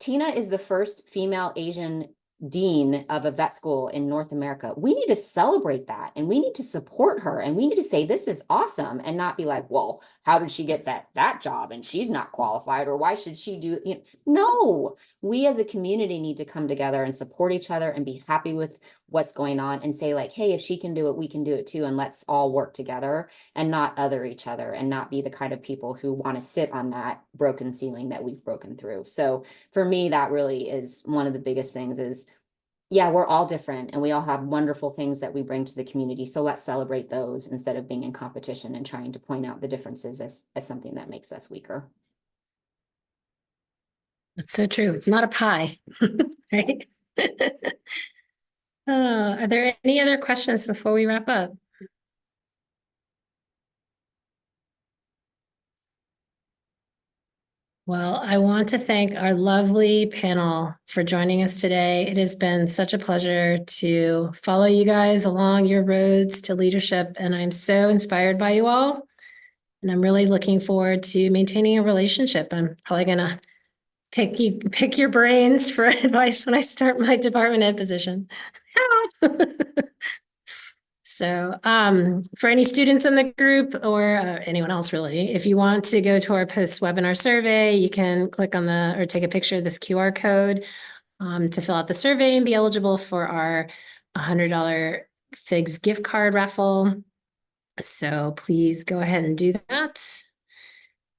Tina is the first female Asian dean of a vet school in North America. We need to celebrate that, and we need to support her, and we need to say, this is awesome, and not be like, well, how did she get that job and she's not qualified, or why should she do, you know? No, we as a community need to come together and support each other and be happy with what's going on, and say, like, hey, if she can do it, we can do it too, and let's all work together and not other each other, and not be the kind of people who want to sit on that broken ceiling that we've broken through. So for me, that really is one of the biggest things is, yeah, we're all different and we all have wonderful things that we bring to the community. So let's celebrate those instead of being in competition and trying to point out the differences as something that makes us weaker. That's so true. It's not a pie, right? Are there any other questions before we wrap up? Well, I want to thank our lovely panel for joining us today. It has been such a pleasure to follow you guys along your roads to leadership, and I'm so inspired by you all. And I'm really looking forward to maintaining a relationship. I'm probably gonna pick your brains for advice when I start my department head position. So for any students in the group, or anyone else really, if you want to go to our post-webinar survey, you can click on or take a picture of this QR code to fill out the survey and be eligible for our $100 FIGS gift card raffle. So please go ahead and do that.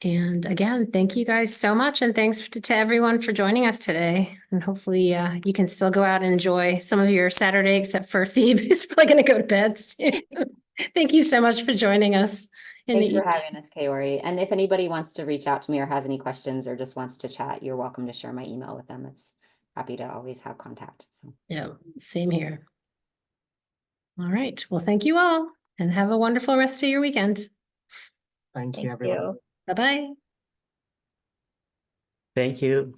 And again, thank you guys so much. And thanks to everyone for joining us today. And hopefully you can still go out and enjoy some of your Saturday, except for Thebe, who's probably going to go to bed soon. Thank you so much for joining us. Thanks for having us, Kaori. And if anybody wants to reach out to me or has any questions or just wants to chat, you're welcome to share my email with them. It's happy to always have contact. So yeah, same here. All right. Well, thank you all and have a wonderful rest of your weekend. Thank you, everyone. Bye-bye. Thank you.